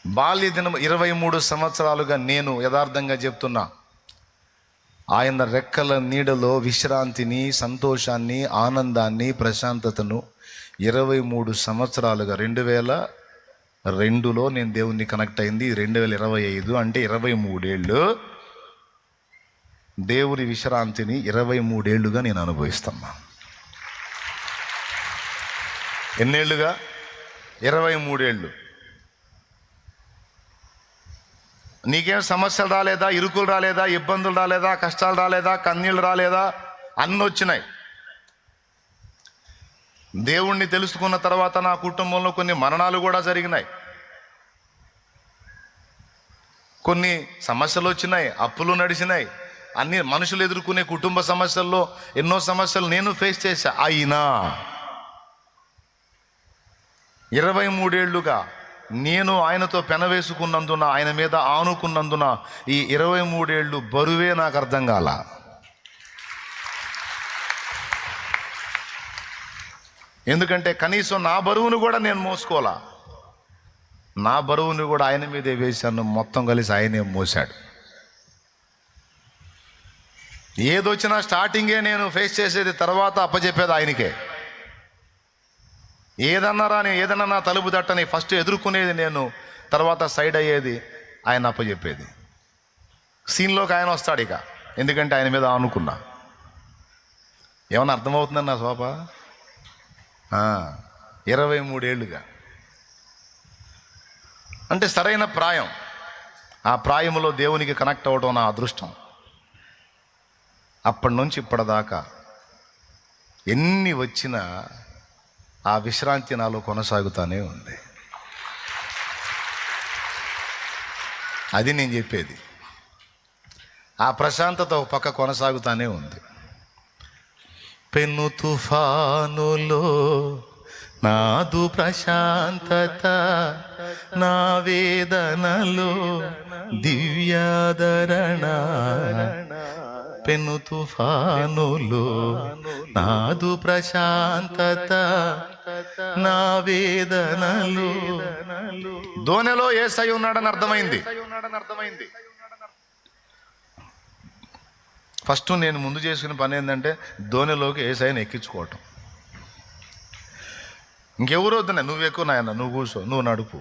బాల్య దినం 23 సంవత్సరాలుగా నేను యథార్థంగా చెప్తున్నా, ఆయన రెక్కల నీడలో విశ్రాంతిని, సంతోషాన్ని, ఆనందాన్ని, ప్రశాంతతను 23 సంవత్సరాలుగా 2002లో నేను దేవుణ్ణి కనెక్ట్ అయింది. 2025 అంటే 23 ఏళ్ళు దేవుని విశ్రాంతిని 23 ఏళ్ళుగా నేను అనుభవిస్తున్నా. ఎన్నేళ్ళుగా? 23 ఏళ్ళు. నీకేం సమస్యలు రాలేదా? ఇరుకులు రాలేదా? ఇబ్బందులు రాలేదా? కష్టాలు రాలేదా? కన్నీళ్ళు రాలేదా? అన్నీ వచ్చినాయి. దేవుణ్ణి తెలుసుకున్న తర్వాత నా కుటుంబంలో కొన్ని మరణాలు కూడా జరిగినాయి, కొన్ని సమస్యలు వచ్చినాయి, అప్పులు నడిచినాయి. అన్ని మనుషులు ఎదుర్కొనే కుటుంబ సమస్యల్లో ఎన్నో సమస్యలు నేను ఫేస్ చేశా. అయినా 23 ఏళ్ళుగా నేను ఆయనతో పెనవేసుకున్నందున, ఆయన మీద ఆనుకున్నందున ఈ 23 ఏళ్ళు బరువే నాకు అర్థం కాల. ఎందుకంటే కనీసం నా బరువును కూడా నేను మోసుకోవాలా. నా బరువును కూడా ఆయన మీదే వేశాను, మొత్తం కలిసి ఆయనే మోసాడు. ఏదొచ్చినా స్టార్టింగే నేను ఫేస్ చేసేది, తర్వాత అప్పచెప్పేది ఆయనకే. ఏదన్నా నా తలుపు తట్టని ఫస్ట్ ఎదుర్కొనేది నేను, తర్వాత సైడ్ అయ్యేది ఆయన అప్పచెప్పేది. సీన్లోకి ఆయన వస్తాడు ఇక, ఎందుకంటే ఆయన మీద అనుకున్నా. ఏమన్నా అర్థమవుతుందని నా శోభ? 23 ఏళ్ళుగా అంటే సరైన ప్రాయం. ఆ ప్రాయంలో దేవునికి కనెక్ట్ అవ్వడం నా అదృష్టం. అప్పటి నుంచి ఇప్పటిదాకా ఎన్ని వచ్చినా ఆ విశ్రాంతి నాలో కొనసాగుతూనే ఉంది. అది నేను చెప్పేది. ఆ ప్రశాంతత ఒక పక్క కొనసాగుతూనే ఉంది. పెను తుఫానులో నాదు ప్రశాంతత, నా వేదనలో దివ్యాదరణ. పెను తుఫానులో నాదు ప్రశాంతత, నా వేదనలో. దోణిలో యేసయ్య ఉన్నాడని అర్థమైంది. ఫస్ట్ నేను ముందు చేసుకునే పని ఏంటంటే దోణిలోకి యేసయ్యని ఎక్కించుకోవటం. ఇంకెవరు వద్దున్నా, నువ్వు ఎక్కువ నాయన, నువ్వు కూర్చో, నువ్వు నడుపు.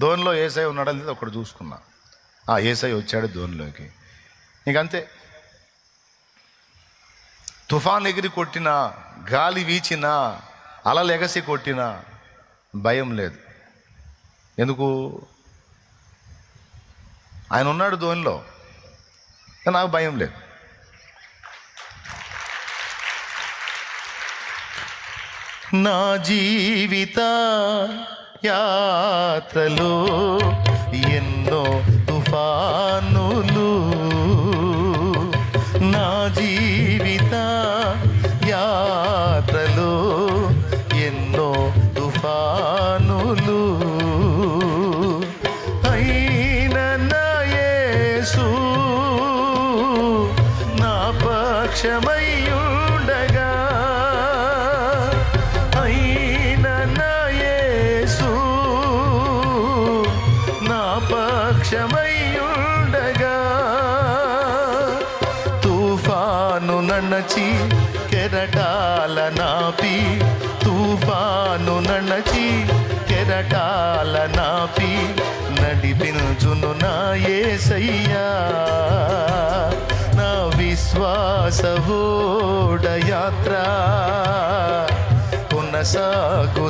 దోణిలో యేసయ్య ఉన్నాడా లేదా ఒకటి చూసుకున్నా. యేసయ్య వచ్చాడు దోణిలోకి. ఇంకంతే. తుఫాన్ ఎగిరి కొట్టినా, గాలి వీచినా, అలలు ఎగసి కొట్టినా భయం లేదు. ఎందుకు? ఆయన ఉన్నాడు దోణిలో, నాకు భయం లేదు. నా జీవిత యాత్రలో ఎన్నో తుఫానులు, నా జీవిత యాత్రలో ఎన్నో తుఫానులు. అయిన నా యేసు నా పక్షమై వశమయ్యుండగా తుఫాను నన్నచి కెరటాల నాపి తుఫాను నన్నచి కెరటాల నాపి నడిపించును నా యేసయ్యా నా విశ్వాస ఓడయాత్ర కొనసాగుచున్నది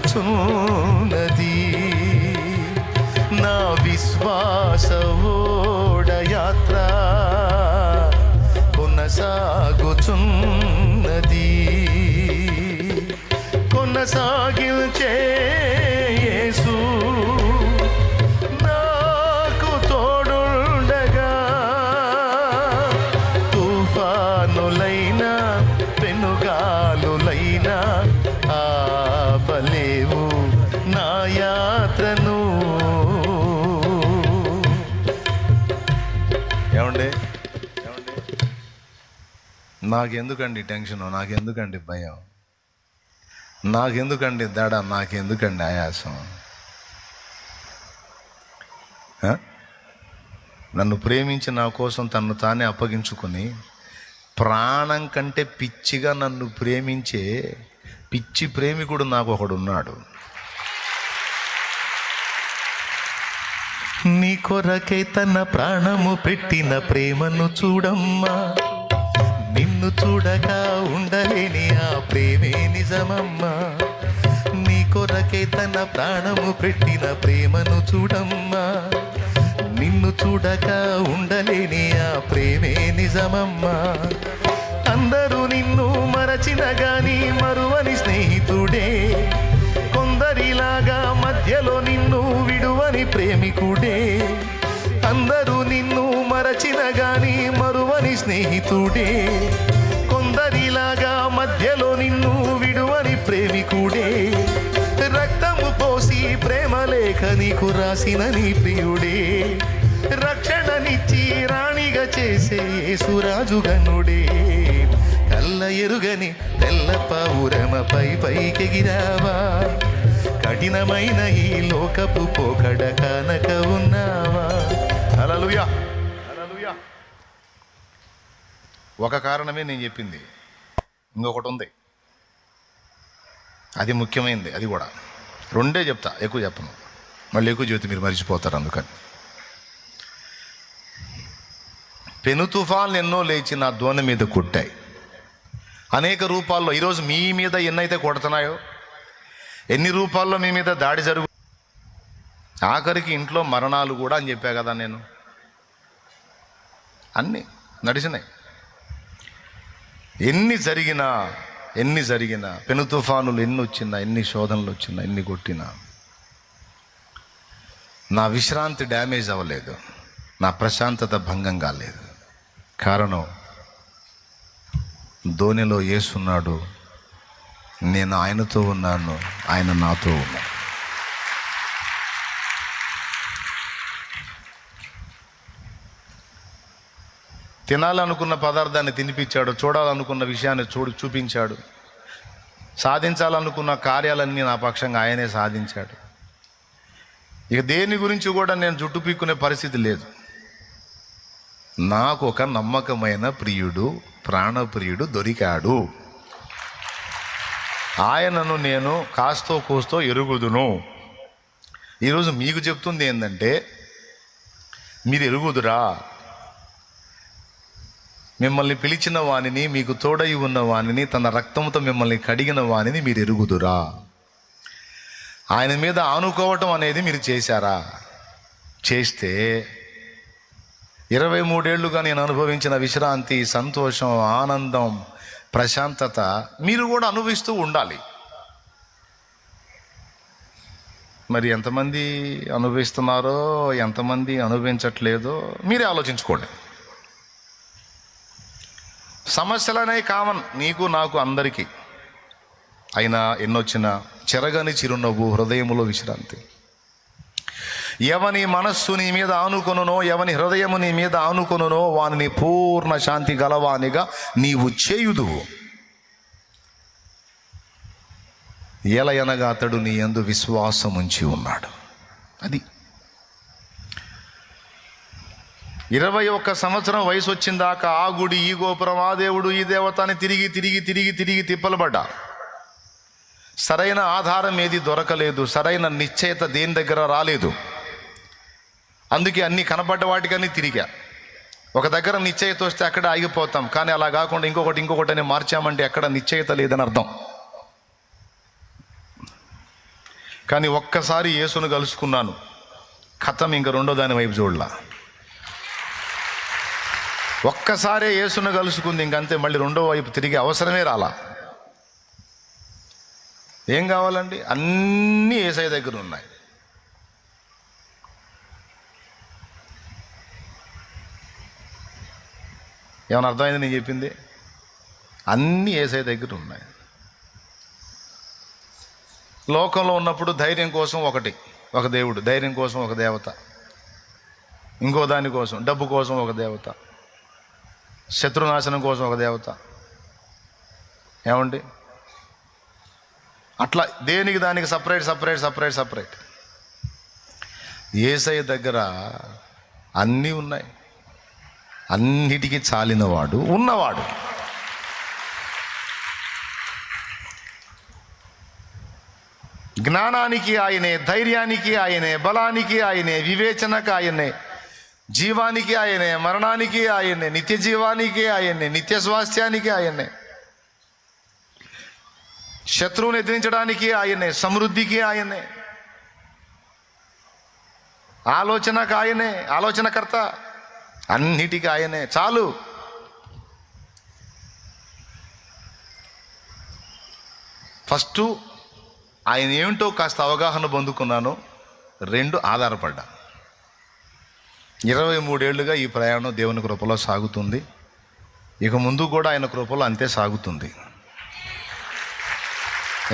నా విశ్వాస ఓడయాత్ర కొనసాగుచున్నది కొనసాగించే యేసు నాకు తోడుండగా తుఫానులైనా పెనుగాలులైనా ఆపలేవు నా యాత్రను. ఏమండి నాకెందుకండి టెన్షను, నాకెందుకండి భయం, నాకెందుకండి దడ, నాకెందుకండి ఆయాసం? నన్ను ప్రేమించి నా కోసం తన్ను తానే అప్పగించుకొని ప్రాణం కంటే పిచ్చిగా నన్ను ప్రేమించే పిచ్చి ప్రేమికుడు నాకు ఒకడున్నాడు. నీ కొరకై తన ప్రాణము పెట్టిన ప్రేమను చూడమ్మా, నిన్ను చూడగా ఉండలేని ఆ ప్రేమే నిజమమ్మా. నీ కొరకై తన ప్రాణము పెట్టిన ప్రేమను చూడమ్మా, నిన్ను చూడగా ఉండలేని ఆ ప్రేమే నిజమమ్మా. అందరూ నిన్ను మరచిన గాని మరువని స్నేహితుడే, కొందరిలాగా మధ్యలో నిన్ను విడువని ప్రేమికుడే. అందరూ నిన్ను మరచిన గాని మరువని స్నేహితుడే, కొందరిలాగా మధ్యలో నిన్ను విడువని ప్రేమికుడే. రక్తము పోసి ప్రేమ లేఖ నీకు రాసిన నీ ప్రియుడే, రక్షణనిచ్చి రాణిగా చేసే యేసురాజుగనుడే. కళ్ళ ఎరుగని తెల్ల పావురమపై పైకెగిరావా, కఠినమైన ఈ లోకపు పోకడ కానక ఉన్నావా. హల్లెలూయా హల్లెలూయా. ఒక కారణమే నేను చెప్పింది, ఇంకొకటి ఉంది, అది ముఖ్యమైనది. అది కూడా రెండే చెప్తా, ఎక్కువ చెప్పను, మళ్ళీ ఎక్కువ చెబితే మీరు మర్చిపోతారు. అందుకని పెను తుఫాన్లు ఎన్నో లేచి నా దోణి మీద కొట్టాయి, అనేక రూపాల్లో. ఈరోజు మీ మీద ఎన్నైతే కొడుతున్నాయో, ఎన్ని రూపాల్లో మీ మీద దాడి జరుగు, ఆఖరికి ఇంట్లో మరణాలు కూడా అని చెప్పా కదా నేను. అన్నీ నడిచినాయి. ఎన్ని జరిగినా పెను తుఫానులు ఎన్ని వచ్చినా, ఎన్ని శోధనలు వచ్చినా, ఎన్ని కొట్టినా నా విశ్రాంతి డ్యామేజ్ అవ్వలేదు, నా ప్రశాంతత భంగం కాలేదు. కారణం ధోనిలో యేసున్నాడు, నేను ఆయనతో ఉన్నాను, ఆయన నాతో ఉన్నాడు. తినాలనుకున్న పదార్థాన్ని తినిపించాడు, చూడాలనుకున్న విషయాన్ని చూపించాడు, సాధించాలనుకున్న కార్యాలన్నీ నా పక్షంగా ఆయనే సాధించాడు. ఇక దేని గురించి కూడా నేను జుట్టు పీక్కునే పరిస్థితి లేదు. నాకు ఒక నమ్మకమైన ప్రియుడు, ప్రాణప్రియుడు దొరికాడు. ఆయనను నేను కాస్తో కూస్తో ఎరుగుదును. ఈరోజు మీకు చెప్తుంది ఏంటంటే, మీరు ఎరుగుదురా, మిమ్మల్ని పిలిచిన వానిని, మీకు తోడై ఉన్న వానిని, తన రక్తంతో మిమ్మల్ని కడిగిన వానిని మీరు ఎరుగుదురా. ఆయన మీద ఆనుకోవటం అనేది మీరు చేశారా? చేస్తే 23 ఏళ్ళుగా నేను అనుభవించిన విశ్రాంతి, సంతోషం, ఆనందం, ప్రశాంతత మీరు కూడా అనుభవిస్తూ ఉండాలి. మరి ఎంతమంది అనుభవిస్తున్నారో, ఎంతమంది అనుభవించట్లేదో మీరే ఆలోచించుకోండి. సమస్యలనే కామన్, నీకు నాకు అందరికీ. అయినా ఎన్నొచ్చినా చెరగని చిరునవ్వు, హృదయములో విశ్రాంతి. ఎవని మనస్సు నీ మీద ఆనుకొనునో, ఎవని హృదయము నీ మీద ఆనుకొనునో వానిని పూర్ణ శాంతి గలవానిగా నీవు చేయుదువు. ఎలయనగా అతడు నీ యందు విశ్వాసం ఉంచి ఉన్నాడు. అది 21 సంవత్సరం వయసు వచ్చిన దాకా ఆ గుడి, ఈ గోపురం, ఆ దేవుడు, ఈ దేవత అని తిరిగి తిరిగి తిరిగి తిరిగి తిప్పలబడ్డా. సరైన ఆధారం ఏది దొరకలేదు, సరైన నిశ్చయత దేని దగ్గర రాలేదు. అందుకే అన్ని కనబడ్డ వాటికన్నీ తిరిగా. ఒక దగ్గర నిశ్చయత వస్తే అక్కడ ఆగిపోతాం, కానీ అలా కాకుండా ఇంకొకటి అని మార్చామంటే ఎక్కడ నిశ్చయత లేదని అర్థం. కానీ ఒక్కసారి యేసును కలుసుకున్నాను, కథం ఇంక రెండో దాని వైపు చూడలా. ఒక్కసారే యేసును కలుసుకుంది, ఇంకంతే. మళ్ళీ రెండో వైపు తిరిగి అవసరమే రాలా. ఏం కావాలండి? అన్నీ యేసయ్య దగ్గర ఉన్నాయి. ఏమైనా అర్థమైంది నేను చెప్పింది? అన్నీ యేసయ్య దగ్గర ఉన్నాయి. లోకంలో ఉన్నప్పుడు ధైర్యం కోసం ఒక దేవుడు, ధైర్యం కోసం ఒక దేవత, ఇంకో దానికోసం డబ్బు కోసం ఒక దేవత, శత్రునాశనం కోసం ఒక దేవత. ఏమండి? అట్లా దేనికి దానికి సపరేట్. యేసయ్య దగ్గర అన్నీ ఉన్నాయి. అన్నిటికీ చాలినవాడు, ఉన్నవాడు. జ్ఞానానికి ఆయనే, ధైర్యానికి ఆయనే, బలానికి ఆయనే, వివేచనకు ఆయనే, జీవానికి ఆయనే, మరణానికి ఆయనే, నిత్య జీవానికి ఆయనే, నిత్య స్వాస్థ్యానికి ఆయనే, శత్రువుని ఎదిరించడానికి ఆయనే, సమృద్ధికి ఆయనే, ఆలోచనకు ఆయనే, ఆలోచనకర్త, అన్నిటికీ ఆయనే. చాలు. ఫస్ట్ ఆయన ఏమిటో కాస్త అవగాహన పొందుకున్నాను. 2 ఆధారపడ్డా. 23 ఏళ్ళుగా ఈ ప్రయాణం దేవుని కృపలో సాగుతుంది. ఇక ముందు కూడా ఆయన కృపలో అంతే సాగుతుంది.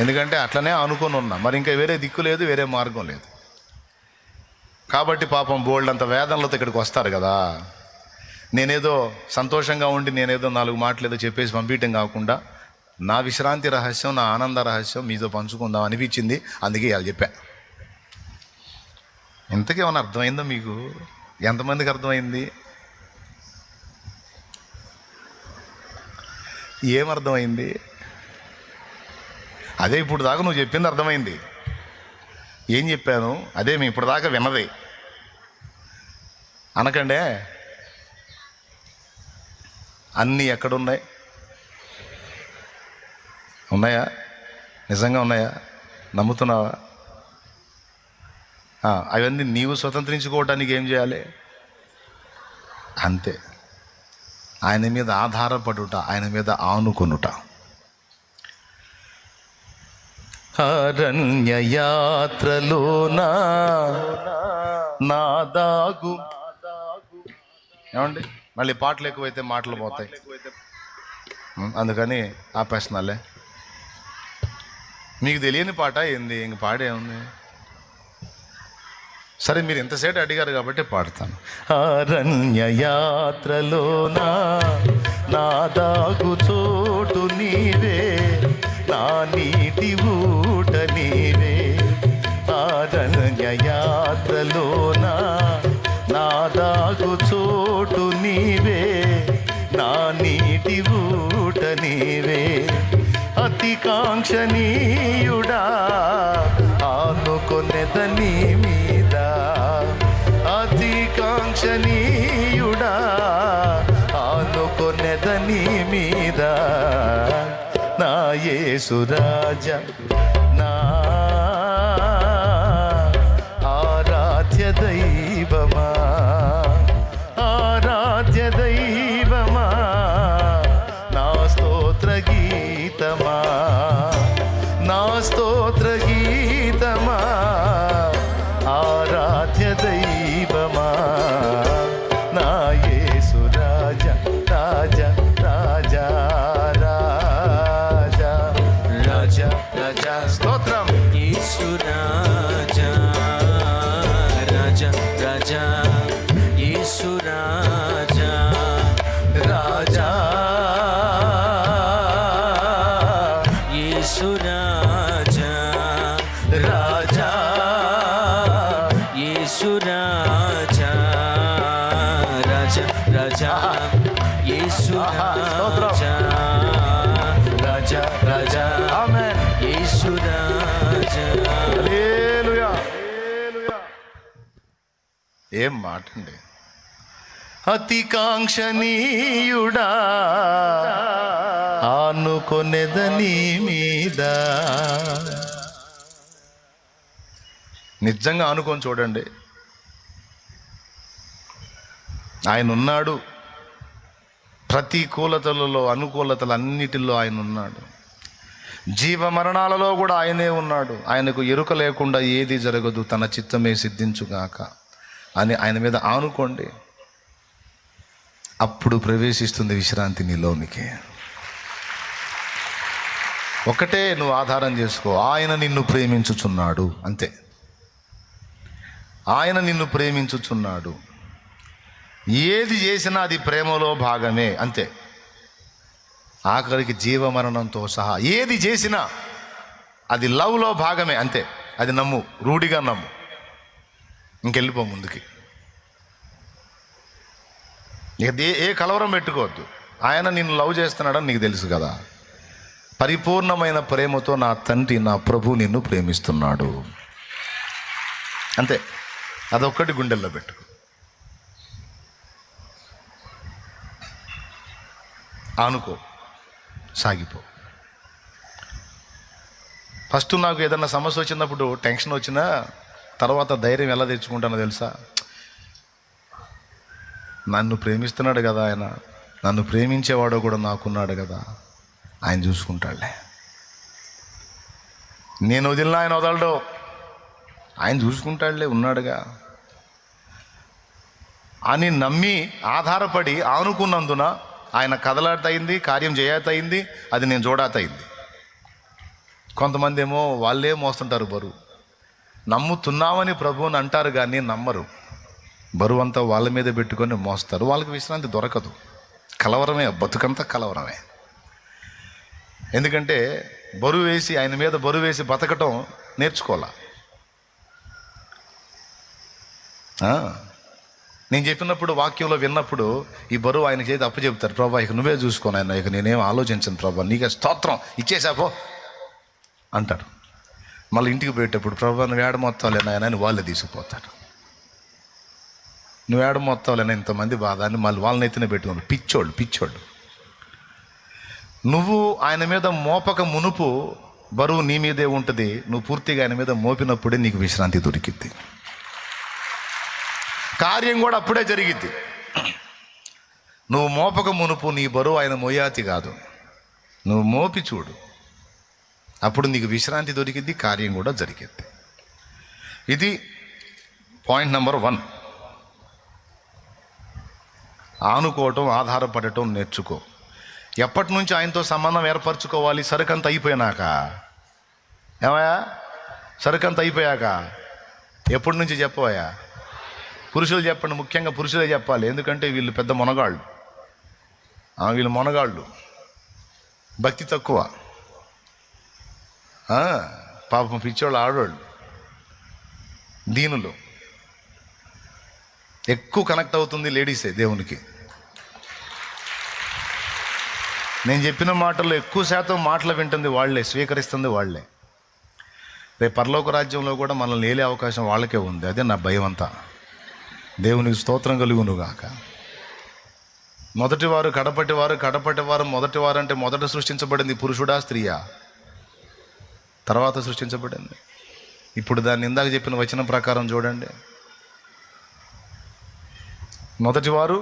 ఎందుకంటే అట్లనే అనుకొని ఉన్నా. మరి ఇంకా వేరే దిక్కు లేదు, వేరే మార్గం లేదు. కాబట్టి పాపం బోల్డ్ అంత వేదనలతో ఇక్కడికి వస్తారు కదా. నేనేదో సంతోషంగా ఉండి నేనేదో 4 మాటలు ఏదో చెప్పేసి పంపించడం కాకుండా నా విశ్రాంతి రహస్యం, నా ఆనంద రహస్యం మీతో పంచుకుందాం అనిపించింది. అందుకే ఇలా చెప్పా. ఇంతకేమన్నా అర్థమైందో మీకు? ఎంతమందికి అర్థమైంది? ఏమర్థమైంది? అదే ఇప్పుడు దాకా నువ్వు చెప్పింది అర్థమైంది. ఏం చెప్పాను? అదే మీ ఇప్పుడు దాకా విన్నది. అనకండే అన్నీ ఎక్కడున్నాయి? ఉన్నాయా? నిజంగా ఉన్నాయా? నమ్ముతున్నావా? అవన్నీ నీవు స్వతంత్రించుకోవటానికి ఏం చేయాలి? అంతే. ఆయన మీద ఆధారపడుట, ఆయన మీద ఆనుకొనుట. అరణ్యయాత్రలోనా నా దాగు. ఏమండి? మళ్ళీ పాటలు ఎక్కువైతే మాటలు పోతాయి, అందుకని ఆపేస్తున్నాలే. మీకు తెలియని పాట ఏంది? ఇంక పాడేముంది? సరే, మీరు ఎంతసేపు అడిగారు కాబట్టి పాడతాను. అరణ్యయాత్రలోనా నా దాగు చోటు నీవే, నా నీటి ఊట నీవే. అరణ్యయాత్రలోనా నా దాగు చోటు నీవే, నా నీటి ఊట నీవే. అతి కాంక్షణీయుడా ఆనుకొనెదని మీద, అతి కాంక్షణీయుడా ఆనుకొనెదని మీద. నా యేసు రాజా, నా ఆరాధ్య దైవమా, ఆరాధ్య దైవమా, నా స్తోత్ర గీతమా, నా స్తోత్ర గీతమా, ఆరాధ్య దైవమా. నా యేసు రాజా, రాజా, రాజా, రాజా, రాజా, రాజా. స్తోత్రం. యేసు రాజా, రాజా, రాజా, యేసు రాజా, రాజా, యేసు రాజా, రాజా, యేసు రాజా, రాజా, ఏం మాట అండి. అతి కాంక్షణీయుడా ఆనుకొనెదని మీద. నిజంగా ఆనుకొని చూడండి, ఆయన ఉన్నాడు. ప్రతికూలతలలో అనుకూలతలు అన్నిటిలో ఆయన ఉన్నాడు. జీవ మరణాలలో కూడా ఆయనే ఉన్నాడు. ఆయనకు ఎరుక లేకుండా ఏది జరగదు, తన చిత్తమే సిద్ధించుగాక అని ఆయన మీద ఆనుకోండి. అప్పుడు ప్రవేశిస్తుంది విశ్రాంతి నీలోనికి. ఒకటే నువ్వు ఆధారం చేసుకో, ఆయన నిన్ను ప్రేమించుచున్నాడు, అంతే. ఆయన నిన్ను ప్రేమించుచున్నాడు. ఏది చేసినా అది ప్రేమలో భాగమే, అంతే. ఆఖరికి జీవమరణంతో సహా ఏది చేసినా అది లవ్లో భాగమే, అంతే. అది నమ్ము, రూఢిగా నమ్ము, ఇంకెళ్ళిపో ముందుకి. ఇక ఏ కలవరం పెట్టుకోవద్దు. ఆయన నిన్ను లవ్ చేస్తున్నాడని నీకు తెలుసు కదా. పరిపూర్ణమైన ప్రేమతో నా తండ్రి, నా ప్రభు నిన్ను ప్రేమిస్తున్నాడు, అంతే. అదొక్కటి గుండెల్లో పెట్టుకో. ఆనుకో, సాగిపో. ఫస్ట్ నాకు ఏదన్నా సమస్య వచ్చినప్పుడు టెన్షన్ వచ్చినా తర్వాత ధైర్యం ఎలా తెచ్చుకుంటానో తెలుసా? నన్ను ప్రేమిస్తున్నాడు కదా ఆయన, నన్ను ప్రేమించేవాడు కూడా నాకున్నాడు కదా, ఆయన చూసుకుంటాడులే. నేను వదిలిన ఆయన వదలడు, ఆయన చూసుకుంటాడులే, ఉన్నాడుగా అని నమ్మి ఆధారపడి ఆనుకున్నందున ఆయన కదలాతయింది, కార్యం చేయతయింది, అది నేను చూడతయింది. కొంతమంది ఏమో వాళ్ళే మోస్తుంటారు బరువు. నమ్ముతున్నామని ప్రభువుని అంటారు కానీ నమ్మరు. బరువు అంతా వాళ్ళ మీద పెట్టుకొని మోస్తారు. వాళ్ళకి విశ్రాంతి దొరకదు. కలవరమే, బతుకంతా కలవరమే. ఎందుకంటే బరువు వేసి, ఆయన మీద బరువు వేసి బతకటం నేర్చుకోవాలా. నేను చెప్పినప్పుడు, వాక్యంలో విన్నప్పుడు ఈ బరువు ఆయన చేతి అప్పు చెప్తారు. ప్రభా ఇక నువ్వే చూసుకోను ఆయన, ఇక నేనేం ఆలోచించను ప్రభా, నీకే స్తోత్రం, ఇచ్చేసాపో అంటారు. మళ్ళీ ఇంటికి పోయేటప్పుడు ప్రభా నువ్వు ఏడ మొత్తాలేనా అని వాళ్ళే తీసుకుపోతారు. నువ్వు ఏడ మొత్తాలేనా ఇంతమంది బాధ అని మళ్ళీ వాళ్ళని ఎత్తిన పెట్టుకున్నారు. పిచ్చోళ్ళు. నువ్వు ఆయన మీద మోపక మునుపు బరువు నీ మీదే ఉంటుంది. నువ్వు పూర్తిగా ఆయన మీద మోపినప్పుడే నీకు విశ్రాంతి దొరికిద్ది. కార్యం కూడా అప్పుడే జరిగిద్ది. నువ్వు మోపక మునుపు నీ బరువు ఆయన మోయాతి కాదు, నువ్వు మోపి చూడు, అప్పుడు నీకు విశ్రాంతి దొరికిద్ది, కార్యం కూడా జరిగిద్ది. ఇది పాయింట్ నెంబర్ 1. ఆనుకోవటం, ఆధారపడటం నేర్చుకో. ఎప్పటి నుంచి ఆయనతో సంబంధం ఏర్పరచుకోవాలి? సరుకంత అయిపోయినాక. ఏమయ్యా, సరుకంత అయిపోయాక. ఎప్పటి నుంచి చెప్పవయ్యా? పురుషులు చెప్పండి, ముఖ్యంగా పురుషులే చెప్పాలి. ఎందుకంటే వీళ్ళు పెద్ద మొనగాళ్ళు. వీళ్ళు మొనగాళ్ళు, భక్తి తక్కువ, పాపం పిచ్చోళ్ళు, ఆడవాళ్ళు, దీనులు. ఎక్కువ కనెక్ట్ అవుతుంది లేడీసే దేవునికి. నేను చెప్పిన మాటల్లో ఎక్కువ శాతం మాటలు వింటుంది వాళ్ళే, స్వీకరిస్తుంది వాళ్ళే. రేపు పరలోక రాజ్యంలో కూడా మనల్ని ఏలే అవకాశం వాళ్ళకే ఉంది. అదే నా భయం అంతా. దేవునికి స్తోత్రం కలుగునుగాక. మొదటివారు కడపటివారు. మొదటివారు అంటే మొదట సృష్టించబడింది పురుషుడా స్త్రీయా? తర్వాత సృష్టించబడింది. ఇప్పుడు దాన్ని ఇందాక చెప్పిన వచనం ప్రకారం చూడండి. మొదటివారు,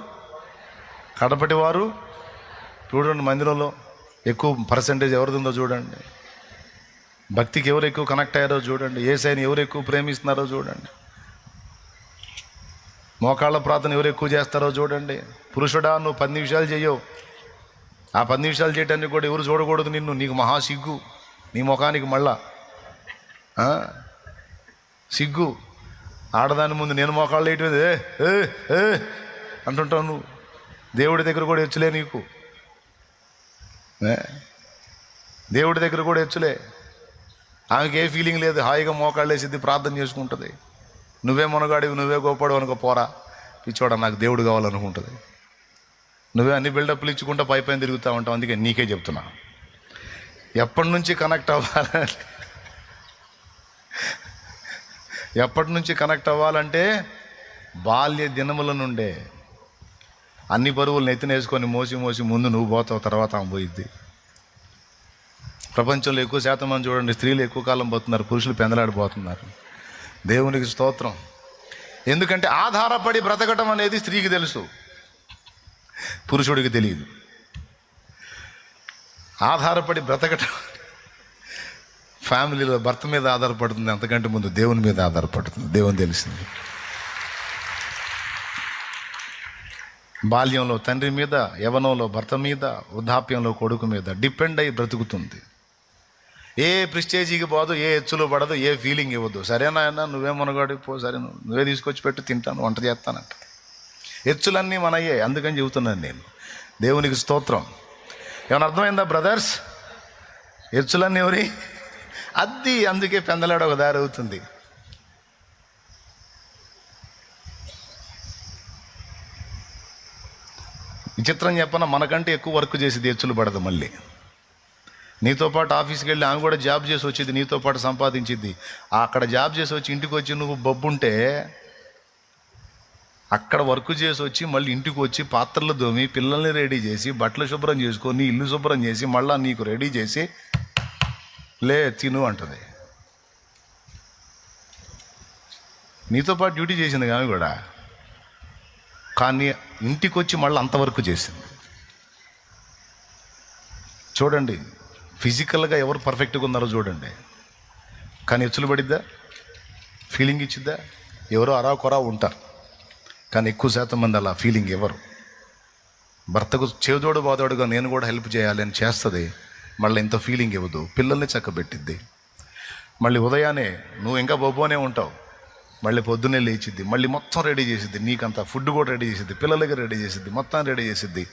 కడపటివారు. చూడండి మందిరంలో ఎక్కువ పర్సెంటేజ్ ఎవరిదిందో చూడండి. భక్తికి ఎవరు ఎక్కువ కనెక్ట్ అయ్యారో చూడండి. యేసయ్యని ఎవరు ఎక్కువ ప్రేమిస్తున్నారో చూడండి. మోకాళ్ళ ప్రార్థన ఎవరు ఎక్కువ చేస్తారో చూడండి. పురుషుడా నువ్వు 10 నిమిషాలు చెయ్యవు, ఆ 10 నిమిషాలు చేయటానికి కూడా ఎవరు చూడకూడదు నిన్ను. నీకు మహా సిగ్గు, నీ ముఖానికి మళ్ళా సిగ్గు. ఆడదాని ముందు నేను మోకాళ్ళు వేయటం ఏ అంటుంటావు నువ్వు. దేవుడి దగ్గర కూడా ఎచ్చులే నీకు, దేవుడి దగ్గర కూడా ఎచ్చులే. ఆమెకి ఏ ఫీలింగ్ లేదు, హాయిగా మోకాళ్ళు వేసిద్ది, ప్రార్థన చేసుకుంటుంది. నువ్వే మునగాడివి, నువ్వే గొప్పడు అనుకో, పోరా పిచ్చోడా నాకు దేవుడు కావాలనుకుంటుంది. నువ్వే అన్ని బిల్డప్లు ఇచ్చుకుంటా పైపైన తిరుగుతూ ఉంటావు. అందుకే నీకే చెప్తున్నా, ఎప్పటి నుంచి కనెక్ట్ అవ్వాలంటే బాల్య దినముల నుండే అన్ని బరువులు నెత్తినేసుకొని మోసి మోసి ముందు నువ్వు పోతావు, తర్వాత ఆమె పోయిద్ది. ప్రపంచంలో ఎక్కువ శాతం మంది చూడండి, స్త్రీలు ఎక్కువ కాలం పోతున్నారు, పురుషులు పెందలాడిపోతున్నారు. దేవునికి స్తోత్రం. ఎందుకంటే ఆధారపడి బ్రతకటం అనేది స్త్రీకి తెలుసు, పురుషుడికి తెలియదు. ఆధారపడి బ్రతకటం ఫ్యామిలీలో భర్త మీద ఆధారపడుతుంది, అంతకంటే ముందు దేవుని మీద ఆధారపడుతుంది. దేవుని తెలిసింది. బాల్యంలో తండ్రి మీద, యవ్వనంలో భర్త మీద, వృద్ధాప్యంలో కొడుకు మీద డిపెండ్ అయ్యి బ్రతుకుతుంది. ఏ ప్రిస్టేజీకి పోదు, ఏ హెచ్చులు పడదు, ఏ ఫీలింగ్ ఇవ్వదు. సరేనా అన్న, నువ్వేమనగాడు పో, సరే నువ్వే తీసుకొచ్చి పెట్టు, తింటాను, వంట చేస్తానంట. హెచ్చులన్నీ మనయ్యే, అందుకని చెబుతున్నాను నేను. దేవునికి స్తోత్రం. ఏమైనా అర్థమైందా బ్రదర్స్? హెచ్చులన్నీ ఎవరి అద్ది, అందుకే పెందలాడ ఒక దారి అవుతుంది. విచిత్రం చెప్పన, మనకంటే ఎక్కువ వర్క్ చేసేది హెచ్చులు పడదు. మళ్ళీ నీతో పాటు ఆఫీస్కి వెళ్ళి ఆమె కూడా జాబ్ చేసి వచ్చేది, నీతో పాటు సంపాదించింది. అక్కడ జాబ్ చేసి వచ్చి ఇంటికి వచ్చి నువ్వు బొబ్బుంటే, అక్కడ వర్క్ చేసి వచ్చి మళ్ళీ ఇంటికి వచ్చి పాత్రలు దోమి, పిల్లల్ని రెడీ చేసి, బట్టలు శుభ్రం చేసుకొని, ఇల్లు శుభ్రం చేసి, మళ్ళీ నీకు రెడీ చేసి లే తిను అంటుంది. నీతో పాటు డ్యూటీ చేసింది ఆమె కూడా, కానీ ఇంటికి వచ్చి మళ్ళీ అంతవరకు చేసింది. చూడండి, ఫిజికల్గా ఎవరు పర్ఫెక్ట్గా ఉన్నారో చూడండి, కానీ హెచ్చులు పడిద్దా, ఫీలింగ్ ఇచ్చిద్దా? ఎవరో అరా కొరా ఉంటారు, కానీ ఎక్కువ శాతం మంది అలా ఫీలింగ్ ఎవరు. భర్తకు చేదోడు బాదోడుగా నేను కూడా హెల్ప్ చేయాలి అని చేస్తుంది, మళ్ళీ ఇంత ఫీలింగ్ ఇవ్వదు. పిల్లల్ని చక్కబెట్టిద్ది, మళ్ళీ ఉదయాన్నే నువ్వు ఇంకా బొబ్బోనే ఉంటావు, మళ్ళీ పొద్దున్నే లేచిద్ది, మళ్ళీ మొత్తం రెడీ చేసిద్ది, నీకంతా ఫుడ్ కూడా రెడీ చేసిద్ది, పిల్లలకి రెడీ చేసిద్ది, మొత్తం రెడీ చేసిద్ది,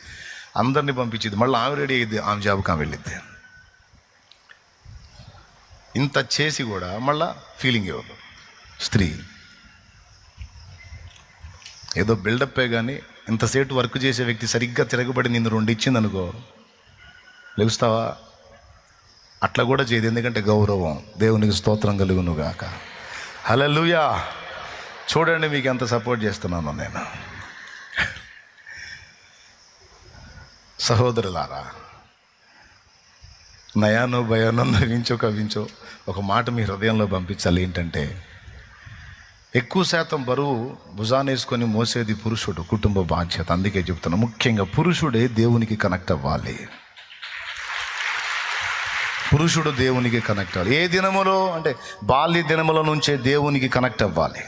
అందరినీ పంపించిద్ది, మళ్ళీ ఆమె రెడీ అయ్యిద్ది, ఆమె జాబ్కి ఆమె వెళ్ళిద్ది. ఇంత చేసి కూడా మళ్ళా ఫీలింగ్ ఇవ్వదు స్త్రీ. ఏదో బిల్డప్పే కానీ ఇంతసేపు వర్క్ చేసే వ్యక్తి సరిగ్గా తిరగబడి నిన్ను 2 ఇచ్చింది అనుకో, లెగుస్తావా? అట్లా కూడా చేయదు, ఎందుకంటే గౌరవం. దేవునికి స్తోత్రం కలుగునుగాక. హల్లెలూయా. చూడండి, మీకు ఎంత సపోర్ట్ చేస్తున్నాను నేను. సహోదరులారా, నయానో భయానో నవ్వించో కవించో ఒక మాట మీ హృదయంలో పంపించాలి. ఏంటంటే, ఎక్కువ శాతం బరువు భుజానేసుకొని మోసేది పురుషుడు, కుటుంబ బాధ్యత. అందుకే చెప్తున్నా, ముఖ్యంగా పురుషుడే దేవునికి కనెక్ట్ అవ్వాలి. పురుషుడు దేవునికి కనెక్ట్ అవ్వాలి. ఏ దినములో అంటే బాల్య దినముల నుంచే దేవునికి కనెక్ట్ అవ్వాలి.